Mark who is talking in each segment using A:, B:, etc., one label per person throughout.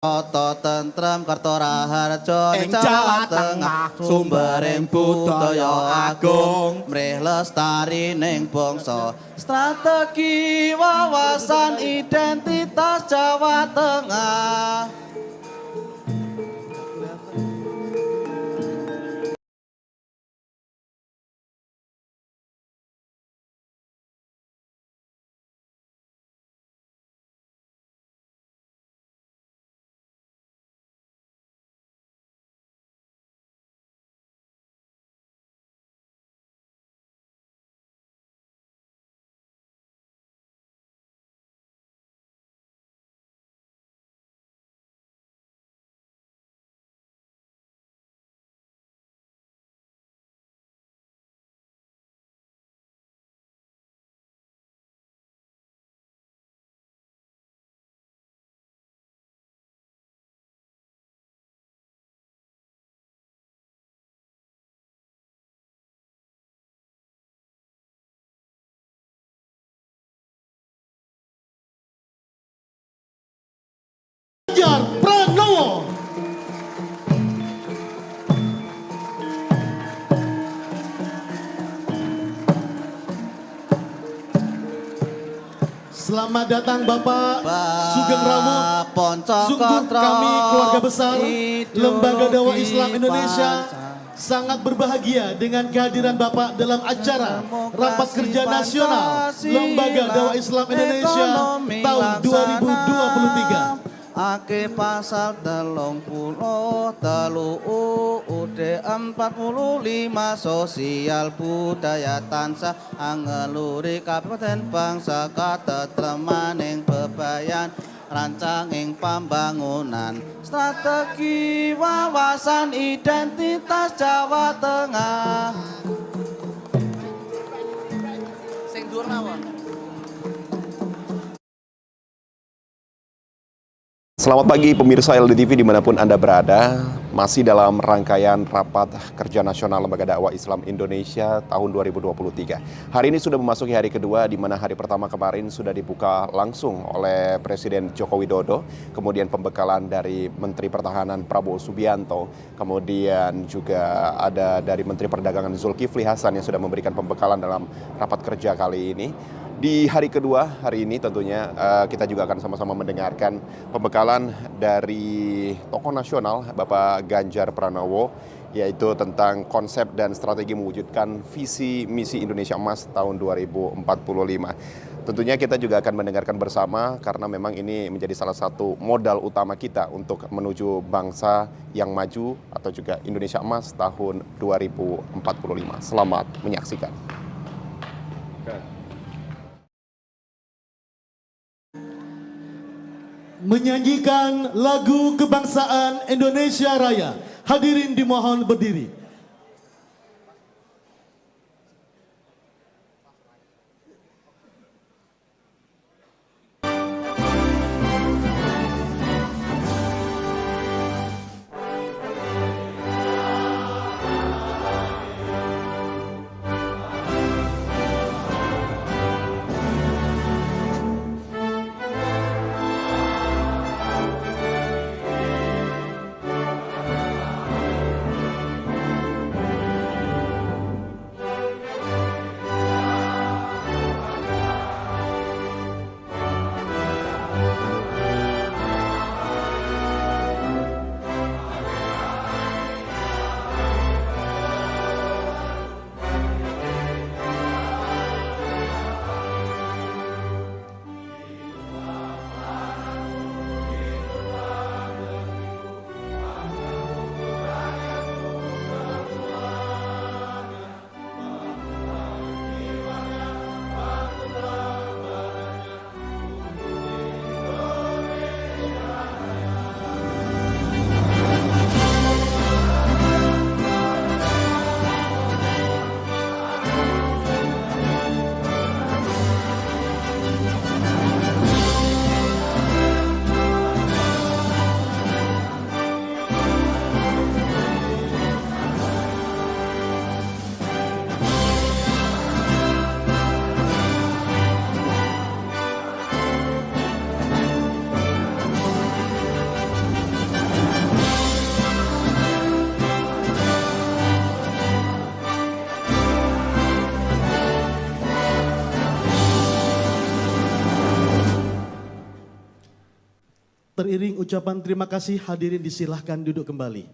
A: Tata tentrem karta raharja
B: ing Jawa Tengah
A: sumbering budaya agung mrih lestari ning bangsa strategi wawasan identitas Jawa Tengah.
B: Ganjar Pranowo. Selamat datang Bapak Sugeng Ramo. Sungguh kami keluarga besar Lembaga Dakwah Islam Indonesia sangat berbahagia dengan kehadiran Bapak dalam acara Rapat Kerja Nasional Lembaga Dakwah Islam Indonesia tahun 2023.
A: Ake pasal 33 UUD 45 sosial budaya tansah angeluri kabupaten bangsa katetremaning bebayan rancanging pambangunan strategi wawasan identitas Jawa Tengah. Sing dhuwur mawon.
C: Selamat pagi pemirsa LD TV dimanapun Anda berada. Masih dalam rangkaian Rapat Kerja Nasional Lembaga Dakwah Islam Indonesia tahun 2023. Hari ini sudah memasuki hari kedua, di mana hari pertama kemarin sudah dibuka langsung oleh Presiden Joko Widodo. Kemudian pembekalan dari Menteri Pertahanan Prabowo Subianto. Kemudian juga ada dari Menteri Perdagangan Zulkifli Hasan yang sudah memberikan pembekalan dalam rapat kerja kali ini. Di hari kedua, hari ini tentunya kita juga akan sama-sama mendengarkan pembekalan dari tokoh nasional Bapak Ganjar Pranowo, yaitu tentang konsep dan strategi mewujudkan visi misi Indonesia Emas tahun 2045. Tentunya kita juga akan mendengarkan bersama karena memang ini menjadi salah satu modal utama kita untuk menuju bangsa yang maju atau juga Indonesia Emas tahun 2045. Selamat menyaksikan.
B: Menyanyikan lagu kebangsaan Indonesia Raya. Hadirin dimohon berdiri. teriring ucapan terima kasih, hadirin disilahkan duduk kembali.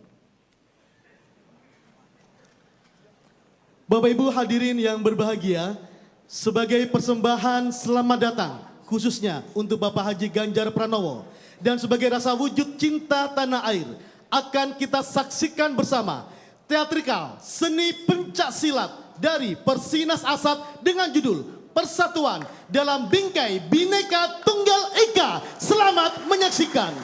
B: Bapak Ibu hadirin yang berbahagia, sebagai persembahan selamat datang khususnya untuk Bapak Haji Ganjar Pranowo dan sebagai rasa wujud cinta tanah air, akan kita saksikan bersama teatrikal seni pencak silat dari Persinas Asad dengan judul Persatuan dalam Bingkai Bhinneka Tunggal Ika. Selamat menyaksikan.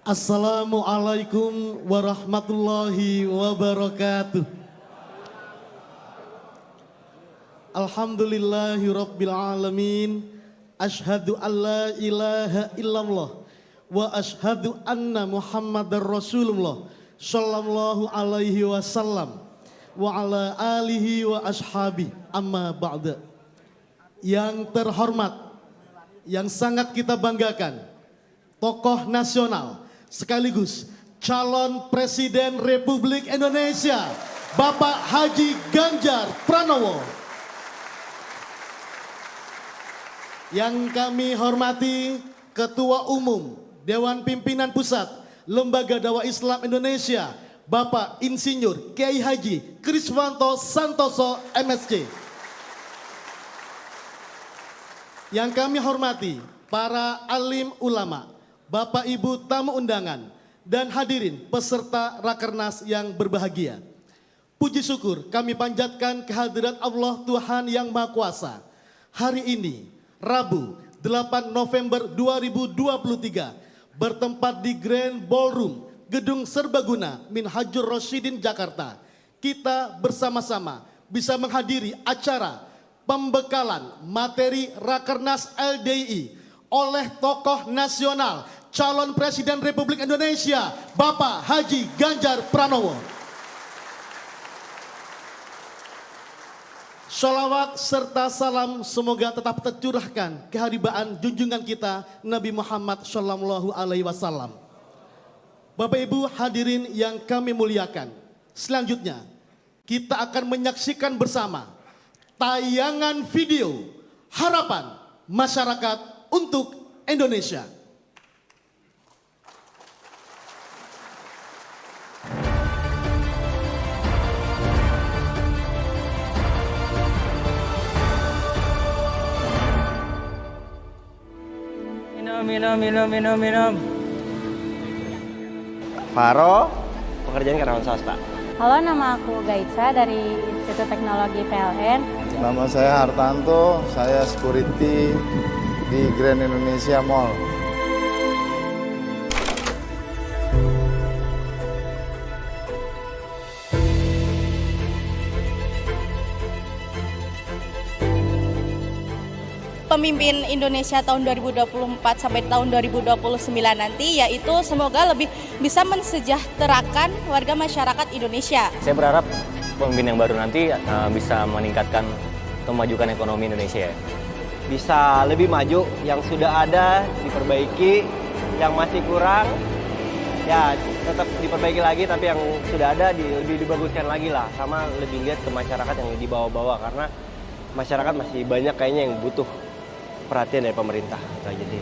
B: Assalamualaikum warahmatullahi wabarakatuh. Alhamdulillahi rabbil alamin. Ashhadu an la ilaha illallah wa ashhadu anna Muhammadar Rasulullah sallallahu alaihi wasallam wa ala alihi wa ashabi amma ba'da. Yang terhormat, yang sangat kita banggakan, tokoh nasional sekaligus calon Presiden Republik Indonesia, Bapak Haji Ganjar Pranowo. Yang kami hormati Ketua Umum Dewan Pimpinan Pusat Lembaga Dakwah Islam Indonesia, Bapak Insinyur Kiai Haji Kriswanto Santoso MSc. Yang kami hormati para alim ulama, Bapak Ibu tamu undangan, dan hadirin peserta Rakernas yang berbahagia. Puji syukur kami panjatkan kehadirat Allah Tuhan Yang Maha Kuasa. Hari ini, Rabu 8 November 2023, bertempat di Grand Ballroom Gedung Serbaguna Minhajur Rasyidin Jakarta, kita bersama-sama bisa menghadiri acara pembekalan materi Rakernas LDI oleh tokoh nasional calon Presiden Republik Indonesia, Bapak Haji Ganjar Pranowo. Sholawat serta salam semoga tetap tercurahkan keharibaan junjungan kita Nabi Muhammad Sallallahu Alaihi Wasallam. Bapak Ibu hadirin yang kami muliakan, selanjutnya kita akan menyaksikan bersama tayangan video Harapan Masyarakat untuk Indonesia.
D: Minum. Faro, pekerjaan karyawan swasta.
E: Halo, nama aku Gaitsa dari Institut Teknologi PLN.
F: Nama saya Hartanto, saya security di Grand Indonesia Mall.
G: Pemimpin Indonesia tahun 2024 sampai tahun 2029 nanti, yaitu semoga lebih bisa mensejahterakan warga masyarakat Indonesia.
H: Saya berharap pemimpin yang baru nanti bisa meningkatkan memajukan ekonomi Indonesia.
D: Bisa lebih maju, yang sudah ada diperbaiki, yang masih kurang ya tetap diperbaiki lagi, tapi yang sudah ada lebih dibaguskan lagi lah, sama lebih lihat ke masyarakat yang di bawah-bawah, karena masyarakat masih banyak kayaknya yang butuh perhatian dari pemerintah. Itu aja sih.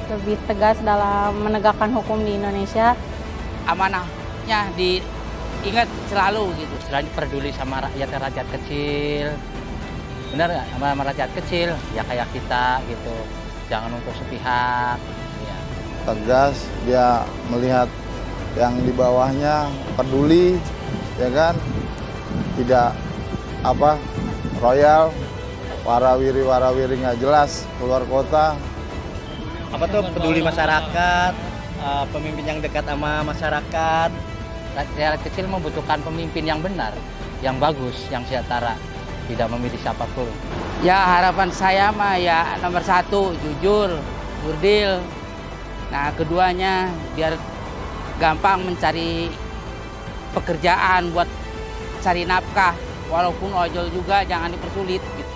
E: Lebih tegas dalam menegakkan hukum di Indonesia.
I: Amanahnya diingat selalu gitu. Selalu peduli sama rakyat kecil. Benar nggak? Sama rakyat kecil, ya kayak kita gitu. Jangan untuk sepihak. Ya.
F: Tegas, dia melihat yang di bawahnya, peduli, ya kan, tidak royal, warawiri nggak jelas, keluar kota.
D: Apa tuh peduli masyarakat, pemimpin yang dekat sama masyarakat.
I: Rakyat kecil membutuhkan pemimpin yang benar, yang bagus, yang sejahtera, tidak memilih siapapun. Ya harapan saya mah ya nomor 1 jujur, jurdil. Nah keduanya biar gampang mencari pekerjaan buat cari nafkah, walaupun ojol juga jangan dipersulit gitu.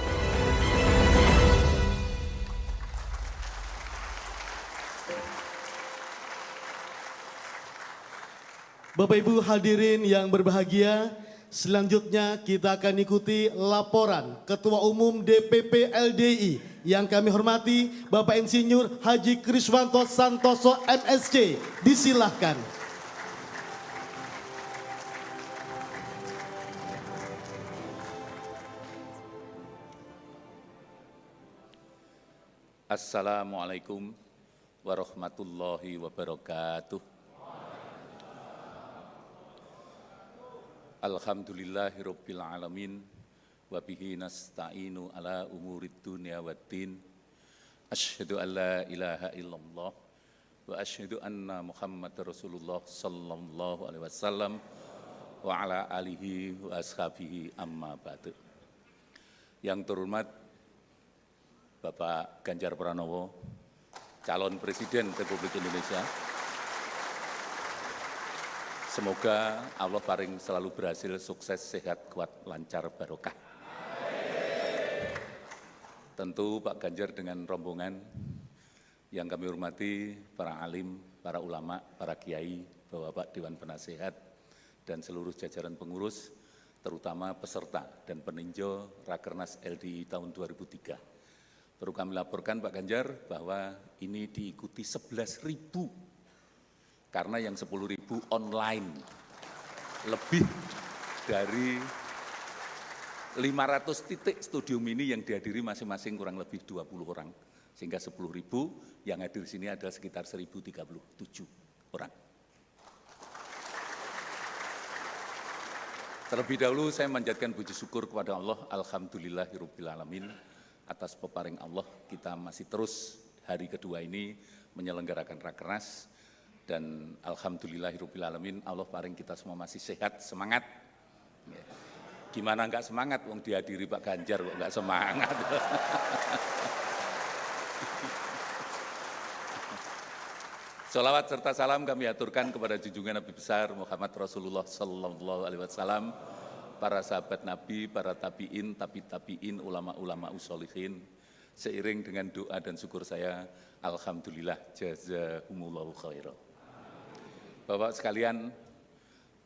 B: Bapak Ibu hadirin yang berbahagia, selanjutnya kita akan ikuti laporan Ketua Umum DPP LDI yang kami hormati Bapak Insinyur Haji Kriswanto Santoso MSc. Disilahkan.
J: Assalamualaikum warahmatullahi wabarakatuh. Alhamdulillahirabbil alamin wa bihi nasta'inu ala umurid dunya waddin. Asyhadu an la ilaha illallah wa asyhadu anna Muhammadar Rasulullah sallallahu alaihi wasallam wa ala alihi wa ashabihi amma ba'du. Yang terhormat Bapak Ganjar Pranowo, calon Presiden Republik Indonesia. Semoga Allah paring selalu berhasil, sukses, sehat, kuat, lancar, barokah. Tentu Pak Ganjar dengan rombongan yang kami hormati, para alim, para ulama, para kiai, Bapak Dewan Penasehat, dan seluruh jajaran pengurus, terutama peserta dan peninjau Rakernas LDI tahun 2003. Perlu kami laporkan Pak Ganjar bahwa ini diikuti 11.000, karena yang 10.000 online. Lebih dari 500 titik studium ini yang dihadiri masing-masing kurang lebih 20 orang. Sehingga 10.000 yang hadir di sini adalah sekitar 1.037 orang. Terlebih dahulu saya manjatkan puji syukur kepada Allah, alhamdulillahirabbil alamin, atas peparing Allah kita masih terus hari kedua ini menyelenggarakan Rakernas, dan alhamdulillahirabbil alamin Allah paring kita semua masih sehat, semangat. Gimana enggak semangat, wong dihadiri Pak Ganjar kok enggak semangat. Sholawat serta salam kami aturkan kepada junjungan Nabi besar Muhammad Rasulullah sallallahu alaihi wasallam, para sahabat Nabi, para tabi'in, tabi'in, ulama-ulama usholihin, seiring dengan doa dan syukur saya, alhamdulillah jazakumullahu khairan. Bapak sekalian,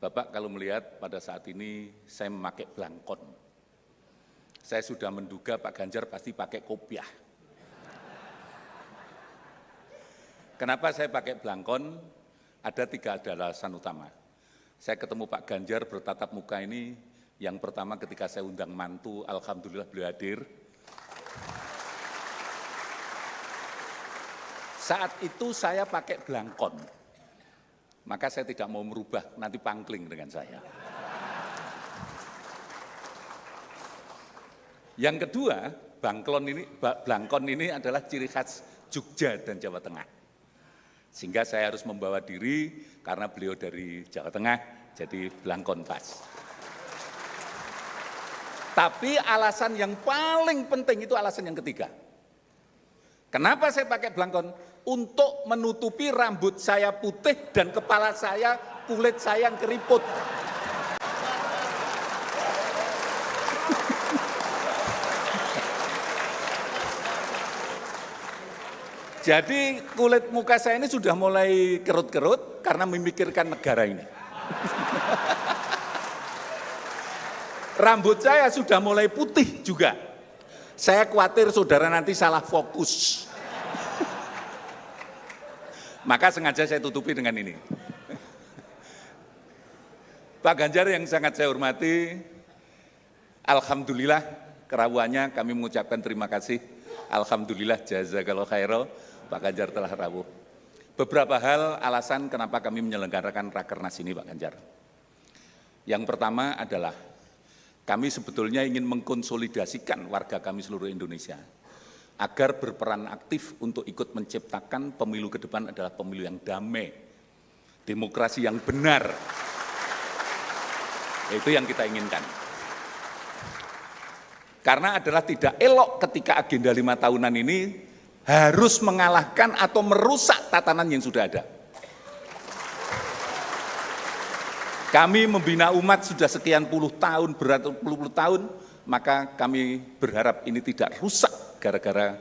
J: Bapak kalau melihat pada saat ini saya memakai blangkon. Saya sudah menduga Pak Ganjar pasti pakai kopiah. Kenapa saya pakai blangkon? Ada 3 alasan utama. Saya ketemu Pak Ganjar bertatap muka ini, yang pertama ketika saya undang mantu, alhamdulillah beliau hadir. Saat itu saya pakai blangkon. Maka saya tidak mau merubah, nanti pangkling dengan saya. Yang kedua, blangkon ini adalah ciri khas Jogja dan Jawa Tengah. Sehingga saya harus membawa diri, karena beliau dari Jawa Tengah, jadi blangkon pas. Tapi alasan yang paling penting itu alasan yang ketiga. Kenapa saya pakai blangkon? Untuk menutupi rambut saya putih dan kepala saya, kulit saya yang keriput. Jadi kulit muka saya ini sudah mulai kerut-kerut karena memikirkan negara ini. Rambut saya sudah mulai putih juga. Saya khawatir saudara nanti salah fokus. Maka sengaja saya tutupi dengan ini. Pak Ganjar yang sangat saya hormati, alhamdulillah kerawuannya kami mengucapkan terima kasih. Alhamdulillah jazakallahu khairan, Pak Ganjar telah rawuh. Beberapa hal alasan kenapa kami menyelenggarakan Rakernas ini Pak Ganjar. Yang pertama adalah kami sebetulnya ingin mengkonsolidasikan warga kami seluruh Indonesia agar berperan aktif untuk ikut menciptakan pemilu ke depan adalah pemilu yang damai, demokrasi yang benar. Itu yang kita inginkan. Karena adalah tidak elok ketika agenda 5 tahunan ini harus mengalahkan atau merusak tatanan yang sudah ada. Kami membina umat sudah sekian puluh tahun, beratus-puluh tahun, maka kami berharap ini tidak rusak gara-gara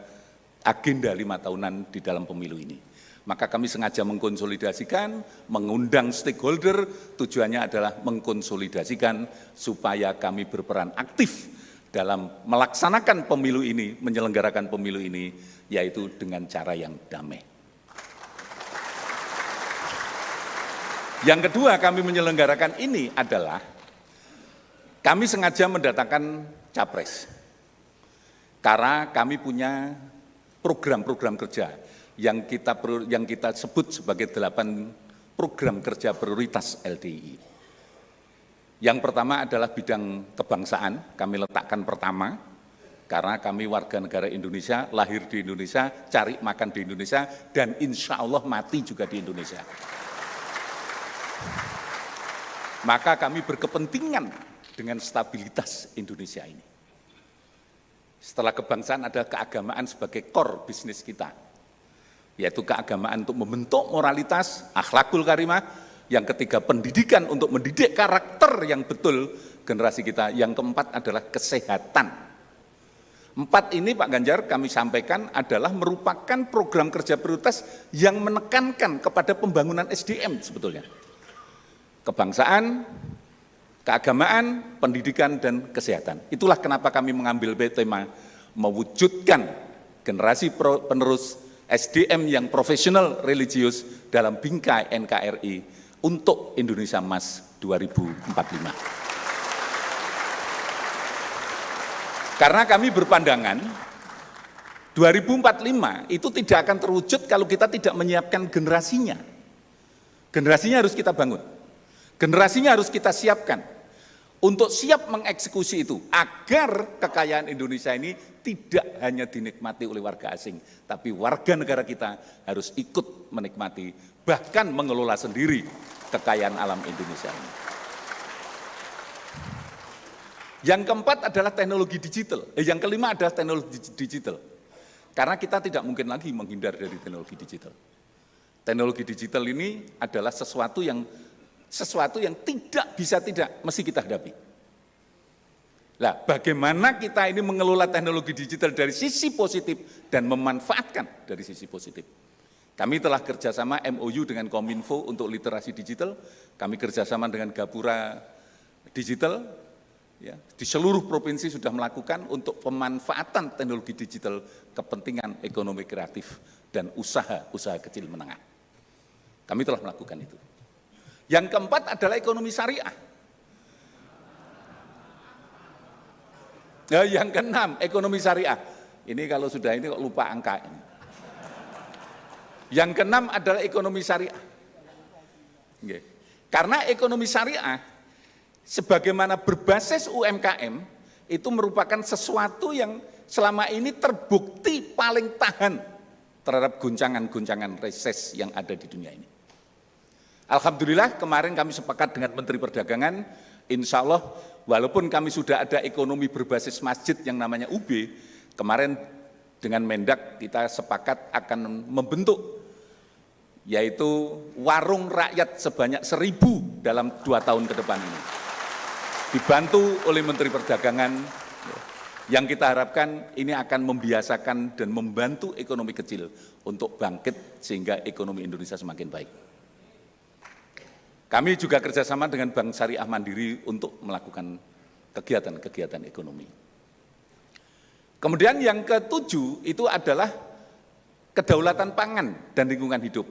J: agenda 5 tahunan di dalam pemilu ini. Maka kami sengaja mengkonsolidasikan, mengundang stakeholder, tujuannya adalah mengkonsolidasikan supaya kami berperan aktif dalam melaksanakan pemilu ini, menyelenggarakan pemilu ini, yaitu dengan cara yang damai. Yang kedua kami menyelenggarakan ini adalah kami sengaja mendatangkan capres. Karena kami punya program-program kerja yang kita sebut sebagai 8 program kerja prioritas LDI. Yang pertama adalah bidang kebangsaan, kami letakkan pertama, karena kami warga negara Indonesia, lahir di Indonesia, cari makan di Indonesia, dan insya Allah mati juga di Indonesia. Maka kami berkepentingan dengan stabilitas Indonesia ini. Setelah kebangsaan ada keagamaan sebagai core bisnis kita, yaitu keagamaan untuk membentuk moralitas, akhlakul karimah. Yang ketiga, pendidikan untuk mendidik karakter yang betul generasi kita. Yang keempat adalah kesehatan. 4 ini Pak Ganjar kami sampaikan adalah merupakan program kerja prioritas yang menekankan kepada pembangunan SDM sebetulnya. Kebangsaan, keagamaan, pendidikan, dan kesehatan. Itulah kenapa kami mengambil tema mewujudkan generasi penerus SDM yang profesional religius dalam bingkai NKRI untuk Indonesia Emas 2045. Karena kami berpandangan 2045 itu tidak akan terwujud kalau kita tidak menyiapkan generasinya. Generasinya harus kita bangun. Generasinya harus kita siapkan untuk siap mengeksekusi itu agar kekayaan Indonesia ini tidak hanya dinikmati oleh warga asing, tapi warga negara kita harus ikut menikmati, bahkan mengelola sendiri kekayaan alam Indonesia ini. Yang keempat adalah teknologi digital. Yang kelima adalah teknologi digital. Karena kita tidak mungkin lagi menghindar dari teknologi digital. Teknologi digital ini adalah sesuatu yang tidak bisa tidak mesti kita hadapi. Nah, bagaimana kita ini mengelola teknologi digital dari sisi positif dan memanfaatkan dari sisi positif. Kami telah kerjasama MOU dengan Kominfo untuk literasi digital, kami kerjasama dengan Gapura Digital, ya, di seluruh provinsi sudah melakukan untuk pemanfaatan teknologi digital kepentingan ekonomi kreatif dan usaha kecil menengah. Kami telah melakukan itu. Yang keempat adalah ekonomi syariah. Nah, yang keenam, ekonomi syariah. Ini kalau sudah ini kok lupa angka ini. Yang keenam adalah ekonomi syariah. Oke. Karena ekonomi syariah, sebagaimana berbasis UMKM, itu merupakan sesuatu yang selama ini terbukti paling tahan terhadap guncangan-guncangan reses yang ada di dunia ini. Alhamdulillah kemarin kami sepakat dengan Menteri Perdagangan, insya Allah walaupun kami sudah ada ekonomi berbasis masjid yang namanya UB, kemarin dengan Mendak kita sepakat akan membentuk yaitu warung rakyat sebanyak 1.000 dalam 2 tahun ke depan ini. Dibantu oleh Menteri Perdagangan, yang kita harapkan ini akan membiasakan dan membantu ekonomi kecil untuk bangkit sehingga ekonomi Indonesia semakin baik. Kami juga kerjasama dengan Bank Syariah Mandiri untuk melakukan kegiatan-kegiatan ekonomi. Kemudian yang ketujuh itu adalah kedaulatan pangan dan lingkungan hidup.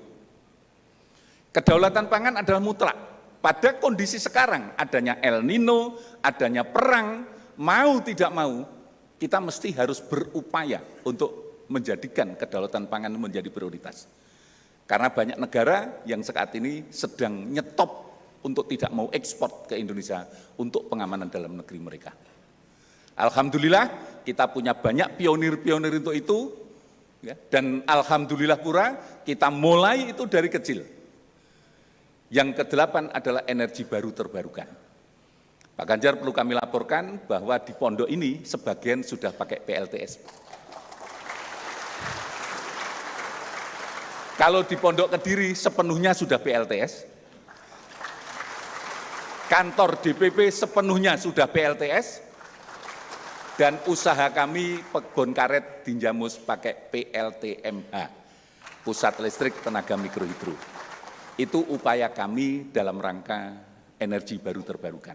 J: Kedaulatan pangan adalah mutlak. Pada kondisi sekarang, adanya El Nino, adanya perang, mau tidak mau, kita mesti harus berupaya untuk menjadikan kedaulatan pangan menjadi prioritas. Karena banyak negara yang saat ini sedang nyetop untuk tidak mau ekspor ke Indonesia untuk pengamanan dalam negeri mereka. Alhamdulillah kita punya banyak pionir-pionir untuk itu, ya, dan alhamdulillah pula kita mulai itu dari kecil. Yang ke-8 adalah energi baru terbarukan. Pak Ganjar perlu kami laporkan bahwa di pondok ini sebagian sudah pakai PLTS. Kalau di Pondok Kediri sepenuhnya sudah PLTS, kantor DPP sepenuhnya sudah PLTS, dan usaha kami Kebon Karet Dinjamus pakai PLTMH, Pusat Listrik Tenaga Mikrohidro. Itu upaya kami dalam rangka energi baru terbarukan,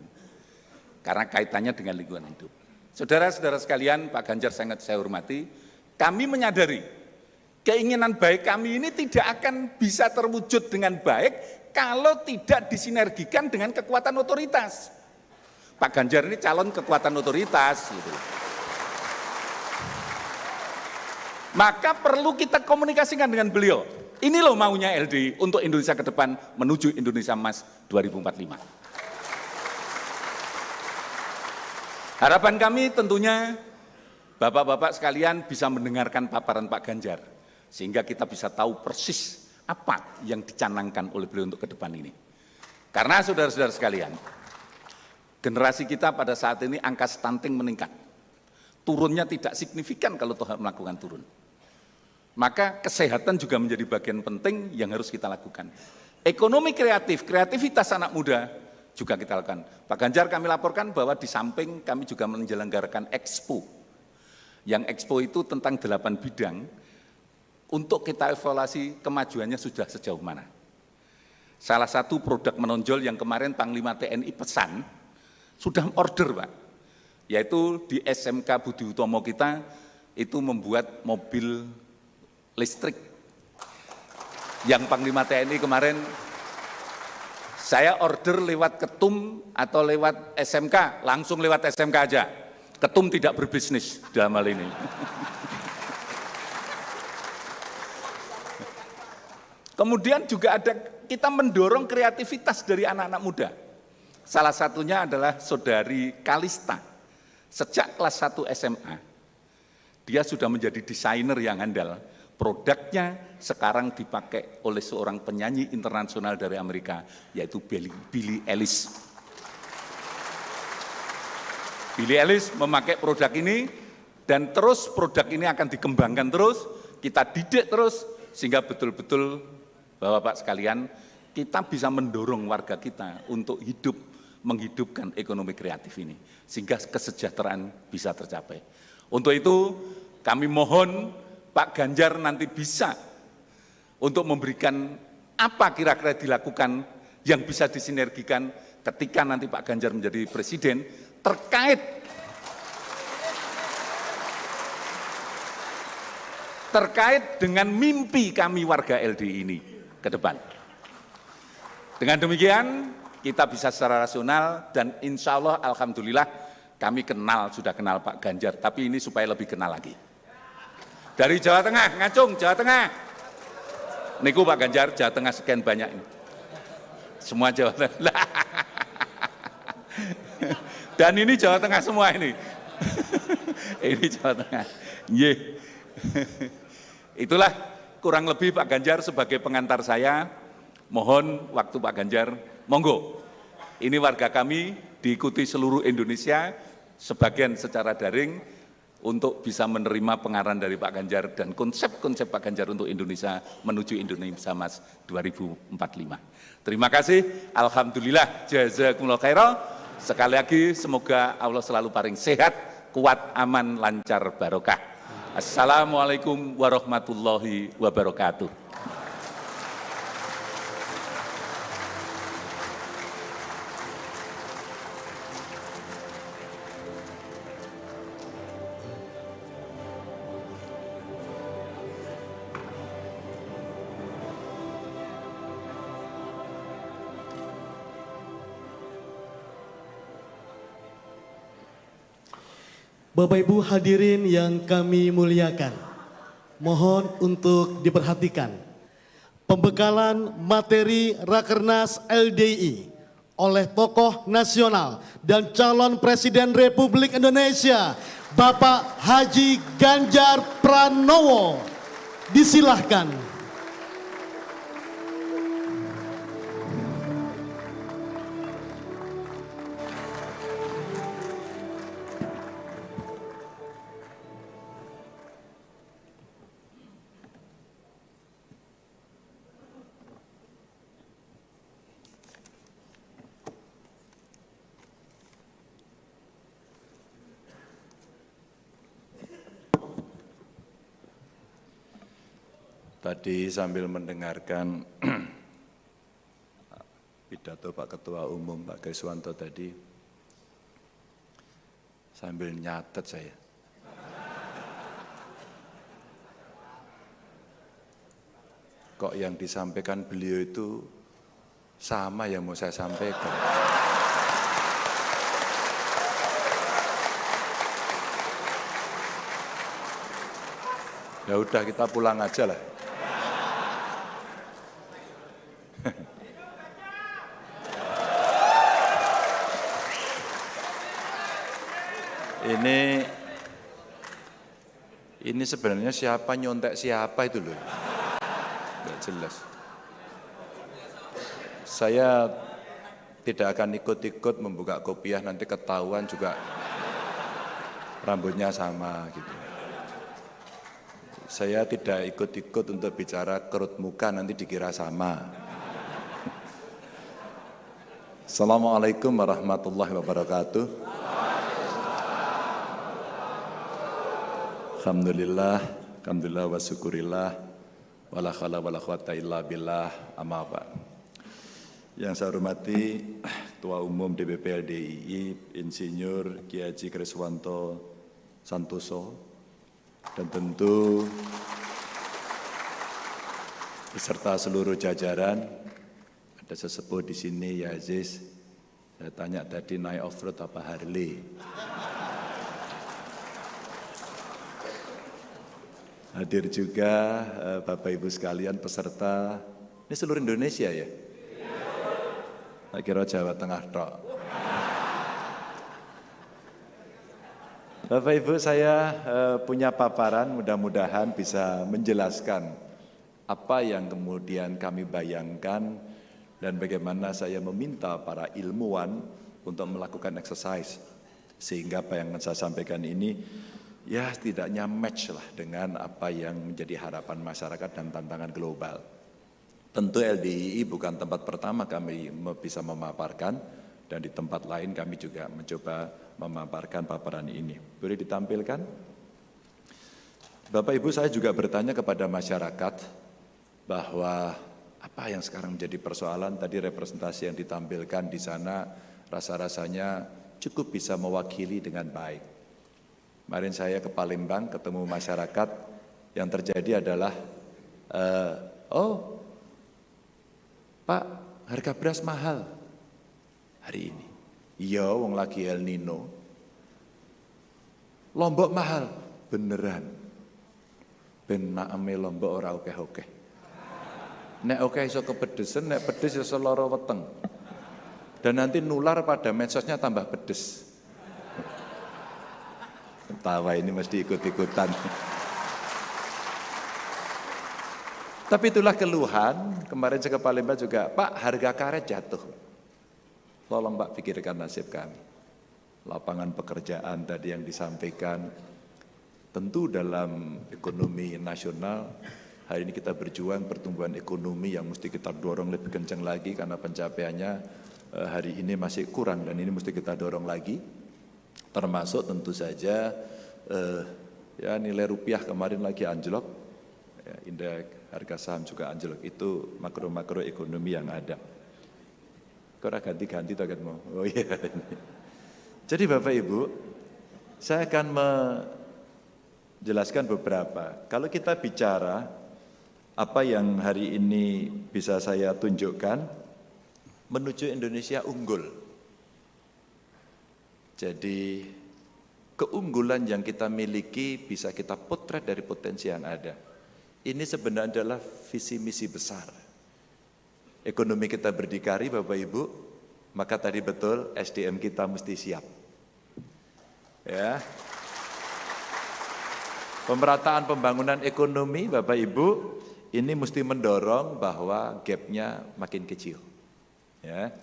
J: karena kaitannya dengan lingkungan hidup. Saudara-saudara sekalian, Pak Ganjar sangat saya hormati, kami menyadari keinginan baik kami ini tidak akan bisa terwujud dengan baik kalau tidak disinergikan dengan kekuatan otoritas. Pak Ganjar ini calon kekuatan otoritas. Gitu. Maka perlu kita komunikasikan dengan beliau. Ini loh maunya LDI untuk Indonesia ke depan menuju Indonesia Emas 2045. Harapan kami tentunya Bapak-bapak sekalian bisa mendengarkan paparan Pak Ganjar, sehingga kita bisa tahu persis apa yang dicanangkan oleh beliau untuk ke depan ini. Karena saudara-saudara sekalian, generasi kita pada saat ini angka stunting meningkat. Turunnya tidak signifikan kalau Tuhan melakukan turun. Maka kesehatan juga menjadi bagian penting yang harus kita lakukan. Ekonomi kreatif, kreativitas anak muda juga kita lakukan. Pak Ganjar kami laporkan bahwa di samping kami juga menyelenggarakan Expo. Yang Expo itu tentang 8 bidang, untuk kita evaluasi kemajuannya sudah sejauh mana. Salah satu produk menonjol yang kemarin Panglima TNI pesan, sudah order Pak, yaitu di SMK Budi Utomo kita, itu membuat mobil listrik. Yang Panglima TNI kemarin, saya order lewat Ketum atau lewat SMK, langsung lewat SMK aja. Ketum tidak berbisnis dalam hal ini. Kemudian juga ada, kita mendorong kreativitas dari anak-anak muda. Salah satunya adalah saudari Kalista. Sejak kelas 1 SMA, dia sudah menjadi desainer yang handal. Produknya sekarang dipakai oleh seorang penyanyi internasional dari Amerika, yaitu Billie Eilish. Billie Eilish memakai produk ini, dan terus produk ini akan dikembangkan terus, kita didik terus, sehingga betul-betul Bapak-bapak sekalian, kita bisa mendorong warga kita untuk hidup, menghidupkan ekonomi kreatif ini, sehingga kesejahteraan bisa tercapai. Untuk itu, kami mohon Pak Ganjar nanti bisa untuk memberikan apa kira-kira dilakukan yang bisa disinergikan ketika nanti Pak Ganjar menjadi presiden, terkait dengan mimpi kami warga LDI ini ke depan. Dengan demikian, kita bisa secara rasional dan insya Allah, alhamdulillah, kami sudah kenal Pak Ganjar, tapi ini supaya lebih kenal lagi. Dari Jawa Tengah, Ngacung, Jawa Tengah. Niku Pak Ganjar, Jawa Tengah sekian banyak ini. Semua Jawa Tengah. Dan ini Jawa Tengah semua ini. Ini Jawa Tengah. Ye. Itulah kurang lebih Pak Ganjar sebagai pengantar saya. Mohon waktu Pak Ganjar, monggo. Ini warga kami diikuti seluruh Indonesia, sebagian secara daring, untuk bisa menerima pengarahan dari Pak Ganjar dan konsep-konsep Pak Ganjar untuk Indonesia menuju Indonesia Mas 2045. Terima kasih, alhamdulillah, jazakumullah khairan. Sekali lagi semoga Allah selalu paling sehat, kuat, aman, lancar, barokah. Assalamualaikum warahmatullahi wabarakatuh.
B: Bapak Ibu hadirin yang kami muliakan, mohon untuk diperhatikan pembekalan materi Rakernas LDI oleh tokoh nasional dan calon Presiden Republik Indonesia Bapak Haji Ganjar Pranowo. Disilahkan.
K: Tadi sambil mendengarkan pidato Pak Ketua Umum Pak Gaiswanto tadi, sambil nyatet saya. Kok yang disampaikan beliau itu sama yang mau saya sampaikan. Ya udah, kita pulang aja lah. Ini sebenarnya siapa nyontek siapa itu loh. Nggak jelas. Saya tidak akan ikut-ikut membuka kopiah, nanti ketahuan juga rambutnya sama gitu. Saya tidak ikut-ikut untuk bicara kerut muka, nanti dikira sama. Assalamualaikum warahmatullahi wabarakatuh. Alhamdulillah wa syukurillah wala khala wala quwata illa billah, amma ba'd. Yang saya hormati Ketua Umum DPP LDII Insinyur Kiai Haji Kriswanto Santoso, dan tentu beserta seluruh jajaran. Ada sesepuh di sini, ya Aziz. Saya tanya tadi naik off-road apa Harley. Hadir juga Bapak Ibu sekalian peserta, ini seluruh Indonesia ya? Tak kira Jawa Tengah tok. Bapak Ibu, saya punya paparan, mudah-mudahan bisa menjelaskan apa yang kemudian kami bayangkan dan bagaimana saya meminta para ilmuwan untuk melakukan exercise. Sehingga apa yang saya sampaikan ini ya setidaknya match lah dengan apa yang menjadi harapan masyarakat dan tantangan global. Tentu LDII bukan tempat pertama kami bisa memaparkan, dan di tempat lain kami juga mencoba memaparkan paparan ini. Boleh ditampilkan? Bapak Ibu, saya juga bertanya kepada masyarakat bahwa apa yang sekarang menjadi persoalan, tadi representasi yang ditampilkan di sana rasa-rasanya cukup bisa mewakili dengan baik. Kemarin saya ke Palembang ketemu masyarakat, yang terjadi adalah, oh Pak, harga beras mahal hari ini. Iya, wong lagi El Nino. Lombok mahal, beneran. Ben naeme Lombok ora okeh-okeh. Nek okeh iso kepedesan, nek pedes iso lara weteng. Dan nanti nular pada medsosnya tambah pedes. Tawa ini mesti ikut-ikutan. Tapi itulah keluhan. Kemarin saya ke Palembang juga, Pak, harga karet jatuh. Tolong Pak pikirkan nasib kami. Lapangan pekerjaan tadi yang disampaikan. Tentu dalam ekonomi nasional, hari ini kita berjuang pertumbuhan ekonomi yang mesti kita dorong lebih kencang lagi, karena pencapaiannya hari ini masih kurang, dan ini mesti kita dorong lagi. Termasuk tentu saja ya nilai rupiah kemarin lagi anjlok, ya, indeks harga saham juga anjlok. Itu makro-makro ekonomi yang ada. Kok ganti-ganti tak mau? Oh iya. Jadi Bapak Ibu, saya akan menjelaskan beberapa. Kalau kita bicara apa yang hari ini bisa saya tunjukkan menuju Indonesia unggul. Jadi keunggulan yang kita miliki bisa kita potret dari potensi yang ada. Ini sebenarnya adalah visi misi besar. Ekonomi kita berdikari Bapak Ibu, maka tadi betul SDM kita mesti siap. Ya. Pemerataan pembangunan ekonomi Bapak Ibu, ini mesti mendorong bahwa gapnya makin kecil. Ya.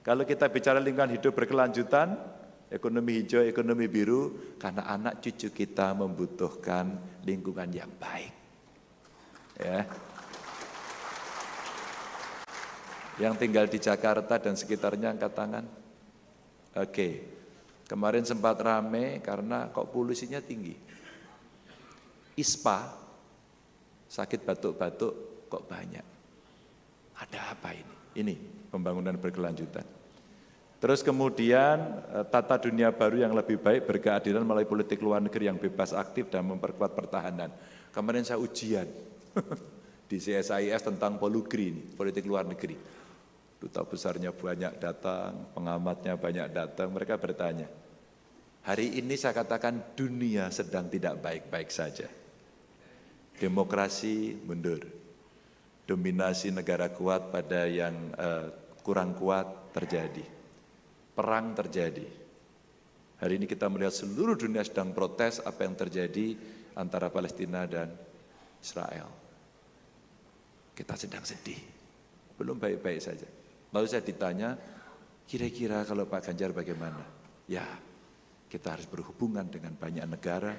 K: Kalau kita bicara lingkungan hidup berkelanjutan, ekonomi hijau, ekonomi biru, karena anak cucu kita membutuhkan lingkungan yang baik. Ya. Yang tinggal di Jakarta dan sekitarnya angkat tangan. Oke, kemarin sempat rame karena kok polusinya tinggi. ISPA, sakit batuk-batuk kok banyak. Ada apa ini? Ini pembangunan berkelanjutan. Terus kemudian tata dunia baru yang lebih baik, berkeadilan melalui politik luar negeri yang bebas, aktif, dan memperkuat pertahanan. Kemarin saya ujian di CSIS tentang polugri ini, politik luar negeri. Duta besarnya banyak datang, pengamatnya banyak datang, mereka bertanya. Hari ini saya katakan dunia sedang tidak baik-baik saja. Demokrasi mundur. Dominasi negara kuat pada yang kurang kuat terjadi. Perang terjadi. Hari ini kita melihat seluruh dunia sedang protes apa yang terjadi antara Palestina dan Israel. Kita sedang sedih, belum baik-baik saja. Lalu saya ditanya, kira-kira kalau Pak Ganjar bagaimana? Ya, kita harus berhubungan dengan banyak negara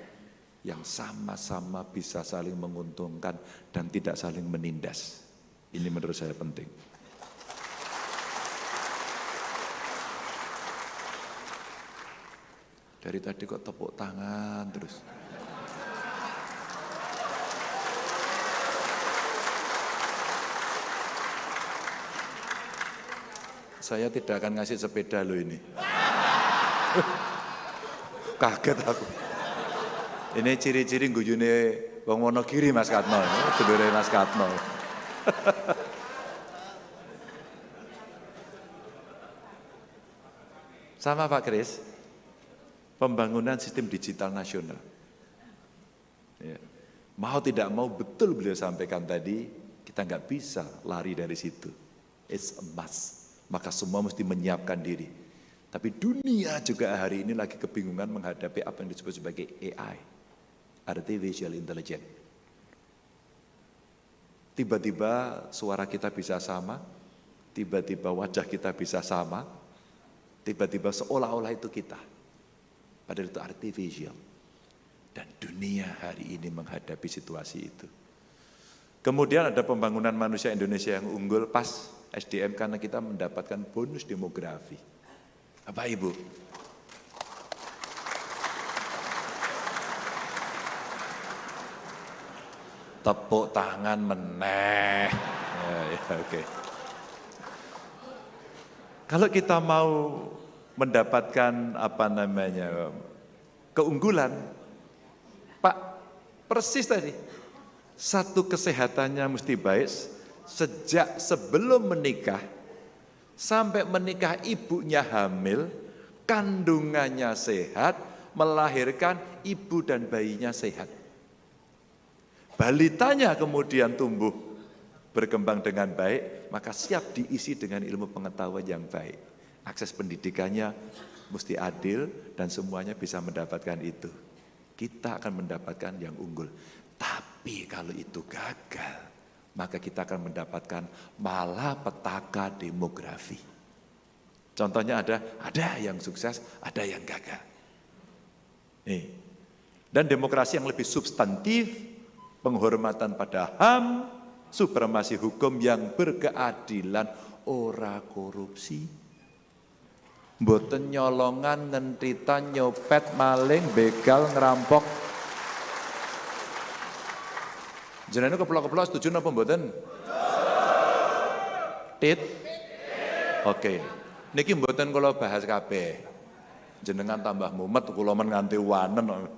K: yang sama-sama bisa saling menguntungkan dan tidak saling menindas. Ini menurut saya penting. Dari tadi kok tepuk tangan terus. Saya tidak akan ngasih sepeda lo ini. Kaget aku. Ini ciri-ciri guyune wong Wonogiri Mas Katno. Sedulure Mas Katno. Sama Pak Kris, pembangunan sistem digital nasional. Ya. Mau tidak mau betul beliau sampaikan tadi, kita nggak bisa lari dari situ. It's a must. Maka semua mesti menyiapkan diri. Tapi dunia juga hari ini lagi kebingungan menghadapi apa yang disebut sebagai AI, Artificial Intelligence. Tiba-tiba suara kita bisa sama, tiba-tiba wajah kita bisa sama, tiba-tiba seolah-olah itu kita. Padahal itu artificial. Dan dunia hari ini menghadapi situasi itu. Kemudian ada pembangunan manusia Indonesia yang unggul pas SDM karena kita mendapatkan bonus demografi. Bapak Ibu, tepuk tangan meneh. Ya, oke. Kalau kita mau mendapatkan keunggulan, Pak, persis tadi. Satu, kesehatannya mesti baik sejak sebelum menikah sampai menikah, ibunya hamil, kandungannya sehat, melahirkan ibu dan bayinya sehat. Balitanya kemudian tumbuh berkembang dengan baik, maka siap diisi dengan ilmu pengetahuan yang baik. Akses pendidikannya mesti adil dan semuanya bisa mendapatkan itu. Kita akan mendapatkan yang unggul. Tapi kalau itu gagal, maka kita akan mendapatkan malapetaka demografi. Contohnya ada yang sukses, ada yang gagal. Nih. Dan demokrasi yang lebih substantif, penghormatan pada HAM, supremasi hukum yang berkeadilan, ora korupsi. Mboten nyolongan, ngentitan, nyopet, maling, begal, ngerampok. Jenengan keplok-keplok setuju napa mboten? Tit? Oke. Niki mboten kula bahas kabeh. Jenengan tambah mumet kula men nganti wanen.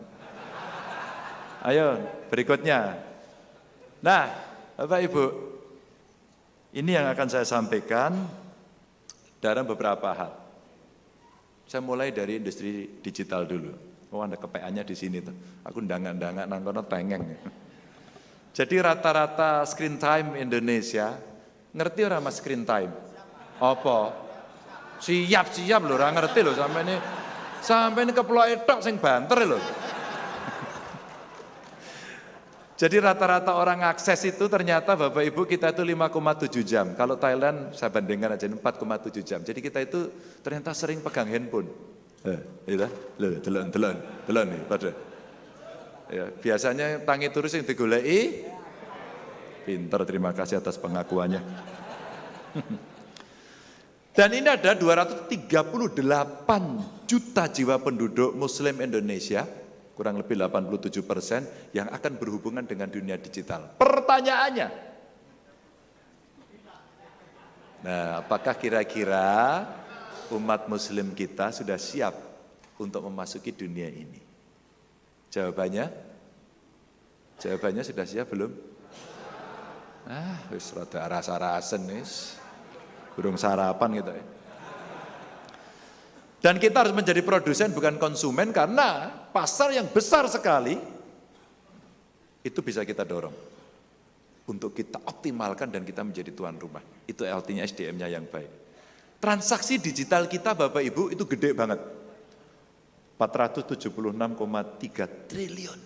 K: Ayo, berikutnya. Nah, Bapak Ibu, ini yang akan saya sampaikan dalam beberapa hal. Saya mulai dari industri digital dulu. Oh, ada KPA-nya di sini tuh. Aku ndangak-ndangak nang kono tengeng. Jadi rata-rata screen time Indonesia, ngerti ora Mas screen time? Apa? Siap lho, ora ngerti lho sampai ini keploke tok sing banter lho. Jadi rata-rata orang akses itu ternyata Bapak Ibu kita itu 5,7 jam. Kalau Thailand saya bandingkan aja 4,7 jam. Jadi kita itu ternyata sering pegang handphone. Iya, delon nih pada. Ya, biasanya tangi terus yang digoleki. Pinter, terima kasih atas pengakuannya. Dan ini ada 238 juta jiwa penduduk Muslim Indonesia, kurang lebih 87% yang akan berhubungan dengan dunia digital. Pertanyaannya, nah, apakah kira-kira umat Muslim kita sudah siap untuk memasuki dunia ini? Jawabannya sudah siap belum? Wis rada rasa-rasen wis. Burung sarapan gitu ya. Dan kita harus menjadi produsen bukan konsumen karena pasar yang besar sekali itu bisa kita dorong untuk kita optimalkan dan kita menjadi tuan rumah. Itu artinya SDM-nya yang baik. Transaksi digital kita Bapak Ibu itu gede banget. 476,3 triliun.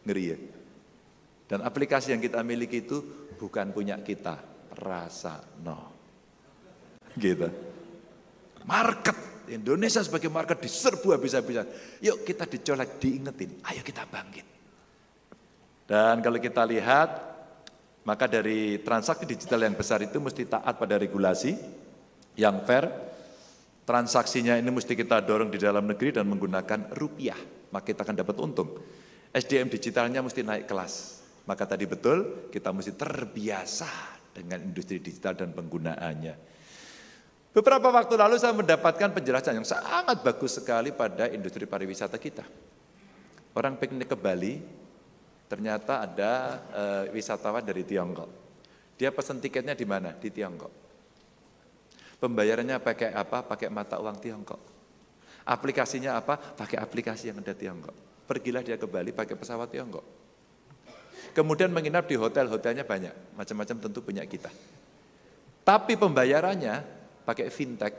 K: Ngeri ya. Dan aplikasi yang kita miliki itu bukan punya kita, Rasano. Gitu. Market, Indonesia sebagai market diserbu habis-habisan. Yuk kita dicolek, diingetin, ayo kita bangkit. Dan kalau kita lihat, maka dari transaksi digital yang besar itu mesti taat pada regulasi yang fair. Transaksinya ini mesti kita dorong di dalam negeri dan menggunakan rupiah, maka kita akan dapat untung. SDM digitalnya mesti naik kelas. Maka tadi betul, kita mesti terbiasa dengan industri digital dan penggunaannya. Beberapa waktu lalu saya mendapatkan penjelasan yang sangat bagus sekali pada industri pariwisata kita. Orang piknik ke Bali, ternyata ada wisatawan dari Tiongkok. Dia pesan tiketnya di mana? Di Tiongkok. Pembayarannya pakai apa? Pakai mata uang Tiongkok. Aplikasinya apa? Pakai aplikasi yang ada Tiongkok. Pergilah dia ke Bali pakai pesawat Tiongkok. Kemudian menginap di hotel-hotelnya banyak, macam-macam tentu punya kita. Tapi pembayarannya pakai fintech,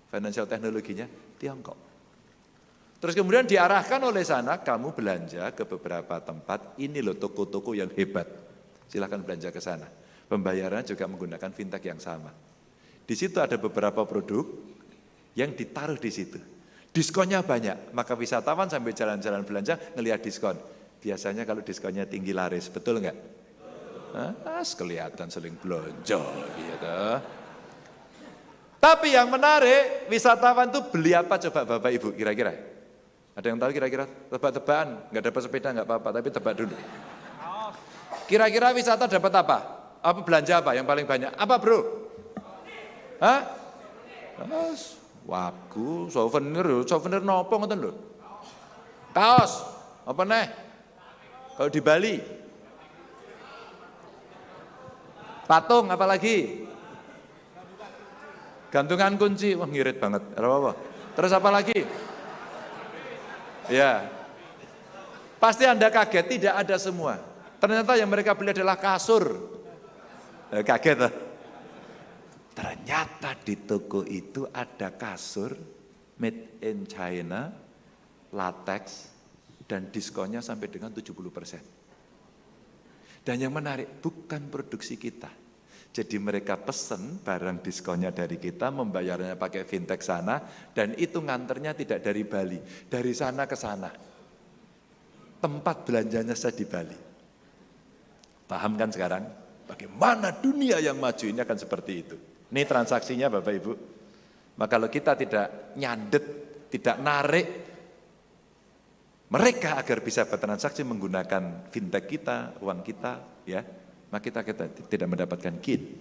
K: financial teknologinya Tiongkok. Terus kemudian diarahkan oleh sana, kamu belanja ke beberapa tempat, ini loh toko-toko yang hebat, silahkan belanja ke sana. Pembayarannya juga menggunakan fintech yang sama. Di situ ada beberapa produk yang ditaruh di situ. Diskonnya banyak, maka wisatawan sambil jalan-jalan belanja ngelihat diskon. Biasanya kalau diskonnya tinggi laris, betul enggak? Kelihatan seling belanja gitu. Tapi yang menarik, wisatawan tuh beli apa coba Bapak Ibu kira-kira? Ada yang tahu kira-kira? Tebak-tebakan, enggak dapat sepeda enggak apa-apa, tapi tebak dulu. Kira-kira wisata dapat apa? Apa belanja apa yang paling banyak? Apa bro? Hah? Wagu, souvenir nopo ngoten lho. Kaos, apa nih? Kalau di Bali, patung apalagi? Gantungan kunci, wah ngirit banget. Apa? Terus apa lagi? Ya, pasti Anda kaget, tidak ada semua. Ternyata yang mereka beli adalah kasur. Kaget. Ternyata di toko itu ada kasur made in China, latex, dan diskonnya sampai dengan 70%. Dan yang menarik, bukan produksi kita. Jadi mereka pesen barang diskonnya dari kita, membayarnya pakai fintech sana, dan itu nganternya tidak dari Bali, dari sana ke sana. Tempat belanjanya saya di Bali. Paham kan sekarang? Bagaimana dunia yang maju ini akan seperti itu. Ini transaksinya Bapak Ibu. Maka kalau kita tidak nyandet, tidak narik mereka agar bisa bertransaksi menggunakan fintech kita, uang kita, ya, maka kita tidak mendapatkan gain.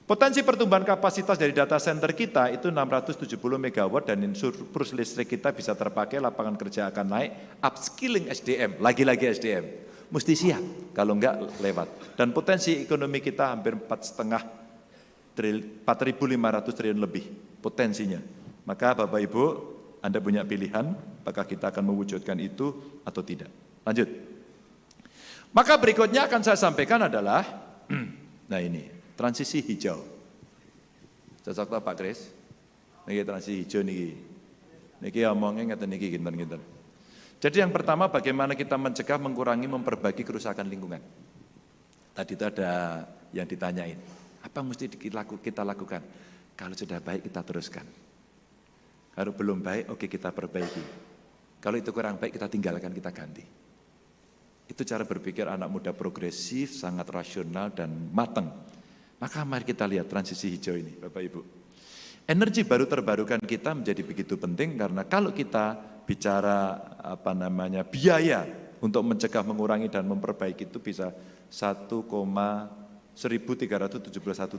K: Potensi pertumbuhan kapasitas dari data center kita itu 670 MW dan surplus listrik kita bisa terpakai, lapangan kerja akan naik, upskilling SDM, lagi-lagi SDM, mesti siap, kalau enggak lewat. Dan potensi ekonomi kita hampir 4.500 triliun lebih potensinya. Maka Bapak Ibu, Anda punya pilihan, apakah kita akan mewujudkan itu atau tidak. Lanjut. Maka berikutnya akan saya sampaikan adalah, nah ini, transisi hijau. Cocok tak Pak Kris? Ini transisi hijau nih. Ini omongnya ngeten niki ginten-ginten. Jadi yang pertama bagaimana kita mencegah, mengurangi, memperbaiki kerusakan lingkungan. Tadi itu ada yang ditanyain, apa mesti kita lakukan? Kalau sudah baik kita teruskan. Kalau belum baik, oke kita perbaiki. Kalau itu kurang baik, kita tinggalkan, kita ganti. Itu cara berpikir anak muda progresif, sangat rasional dan matang. Maka mari kita lihat transisi hijau ini, Bapak Ibu. Energi baru terbarukan kita menjadi begitu penting karena kalau kita bicara biaya untuk mencegah, mengurangi dan memperbaiki itu bisa 1,1371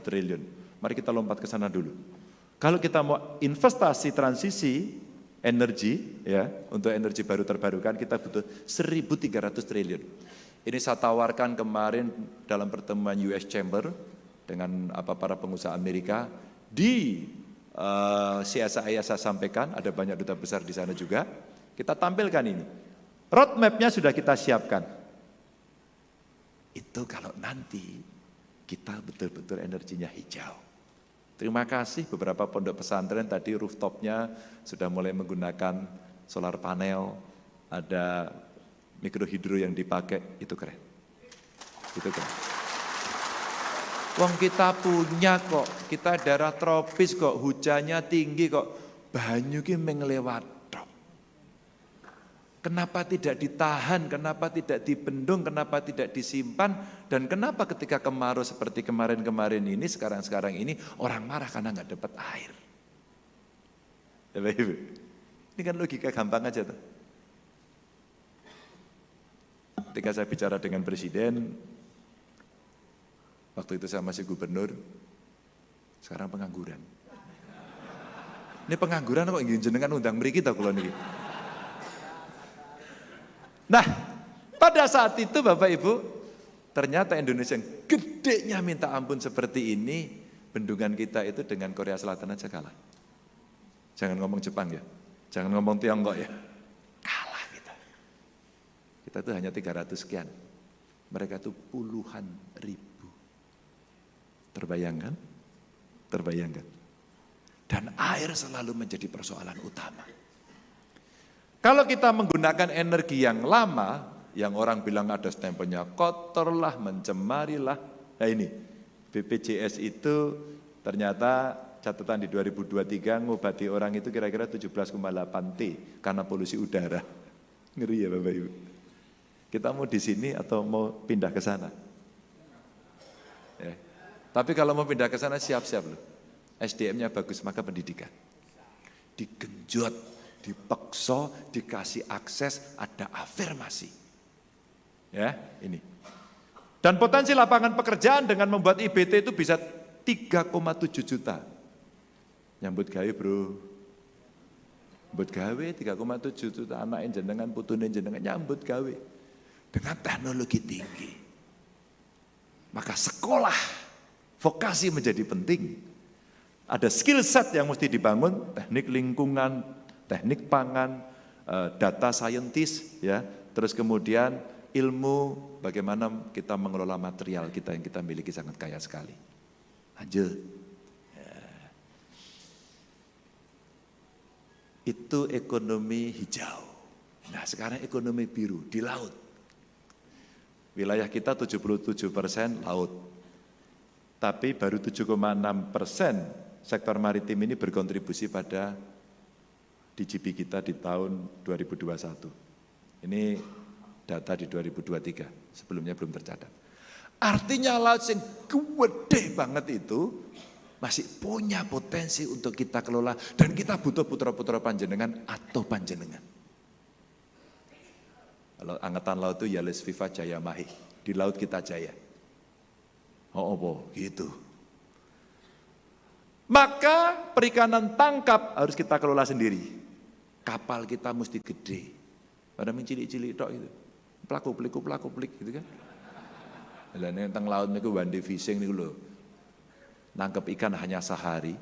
K: triliun. Mari kita lompat ke sana dulu. Kalau kita mau investasi transisi energi, ya, untuk energi baru terbarukan kita butuh 1.300 triliun. Ini saya tawarkan kemarin dalam pertemuan US Chamber dengan para pengusaha Amerika di CSI saya sampaikan, ada banyak duta besar di sana juga. Kita tampilkan ini. Roadmap-nya sudah kita siapkan. Itu kalau nanti kita betul-betul energinya hijau. Terima kasih beberapa pondok pesantren tadi rooftopnya sudah mulai menggunakan solar panel, ada mikrohidro yang dipakai, itu keren. Itu keren. Wong kita punya kok, kita daerah tropis kok, hujannya tinggi kok, banyu ki menglewat tok. Kenapa tidak ditahan, kenapa tidak dibendung, kenapa tidak disimpan, dan kenapa ketika kemarau seperti kemarin-kemarin ini, sekarang-sekarang ini, orang marah karena nggak dapat air. Ya, Ibu. Ini kan logika gampang aja tuh. Ketika saya bicara dengan Presiden, waktu itu saya masih gubernur, sekarang pengangguran. Ini pengangguran kok ingin jenengan undang mriki ta kula niki. Nah, pada saat itu Bapak Ibu, ternyata Indonesia yang gedenya minta ampun seperti ini, bendungan kita itu dengan Korea Selatan aja kalah. Jangan ngomong Jepang ya, jangan ngomong Tiongkok ya. Kalah kita. Kita itu hanya 300 sekian. Mereka itu puluhan ribu. Terbayangkan? Terbayangkan. Dan air selalu menjadi persoalan utama. Kalau kita menggunakan energi yang lama, yang orang bilang ada stempelnya kotor lah, mencemari lah. Nah ini, BPJS itu ternyata catatan di 2023 ngobati orang itu kira-kira 17,8 T karena polusi udara. Ngeri ya Bapak Ibu. Kita mau di sini atau mau pindah ke sana? Ya. Tapi kalau mau pindah ke sana siap-siap loh. SDM-nya bagus, maka pendidikan. Digenjot, dipaksa, dikasih akses, ada afirmasi. Ya, ini. Dan potensi lapangan pekerjaan dengan membuat IBT itu bisa 3,7 juta. Nyambut gawe bro. Nyambut gawe 3,7 juta anak jenengan, putune jenengan nyambut gawe. Dengan teknologi tinggi. Maka sekolah, vokasi menjadi penting. Ada skill set yang mesti dibangun, teknik lingkungan, teknik pangan, data scientist, ya. Terus kemudian ilmu bagaimana kita mengelola material kita yang kita miliki sangat kaya sekali. Lanjut. Ya. Itu ekonomi hijau. Nah sekarang ekonomi biru di laut. Wilayah kita 77% laut. Tapi baru 7,6% sektor maritim ini berkontribusi pada DGB kita di tahun 2021. Ini data di 2023, sebelumnya belum tercatat. Artinya laut yang gede banget itu masih punya potensi untuk kita kelola dan kita butuh putra-putra panjenengan atau panjenengan. Kalau angkatan laut itu Yales Viva Jaya Mahi, di laut kita jaya. Oh, gitu. Maka perikanan tangkap harus kita kelola sendiri. Kapal kita mesti gede. Pada mencilik-cilik tok itu. Pelaku-pelik gitu kan. Dan yang teng laut niku one day fishing niku lho. Nangkep ikan hanya sehari.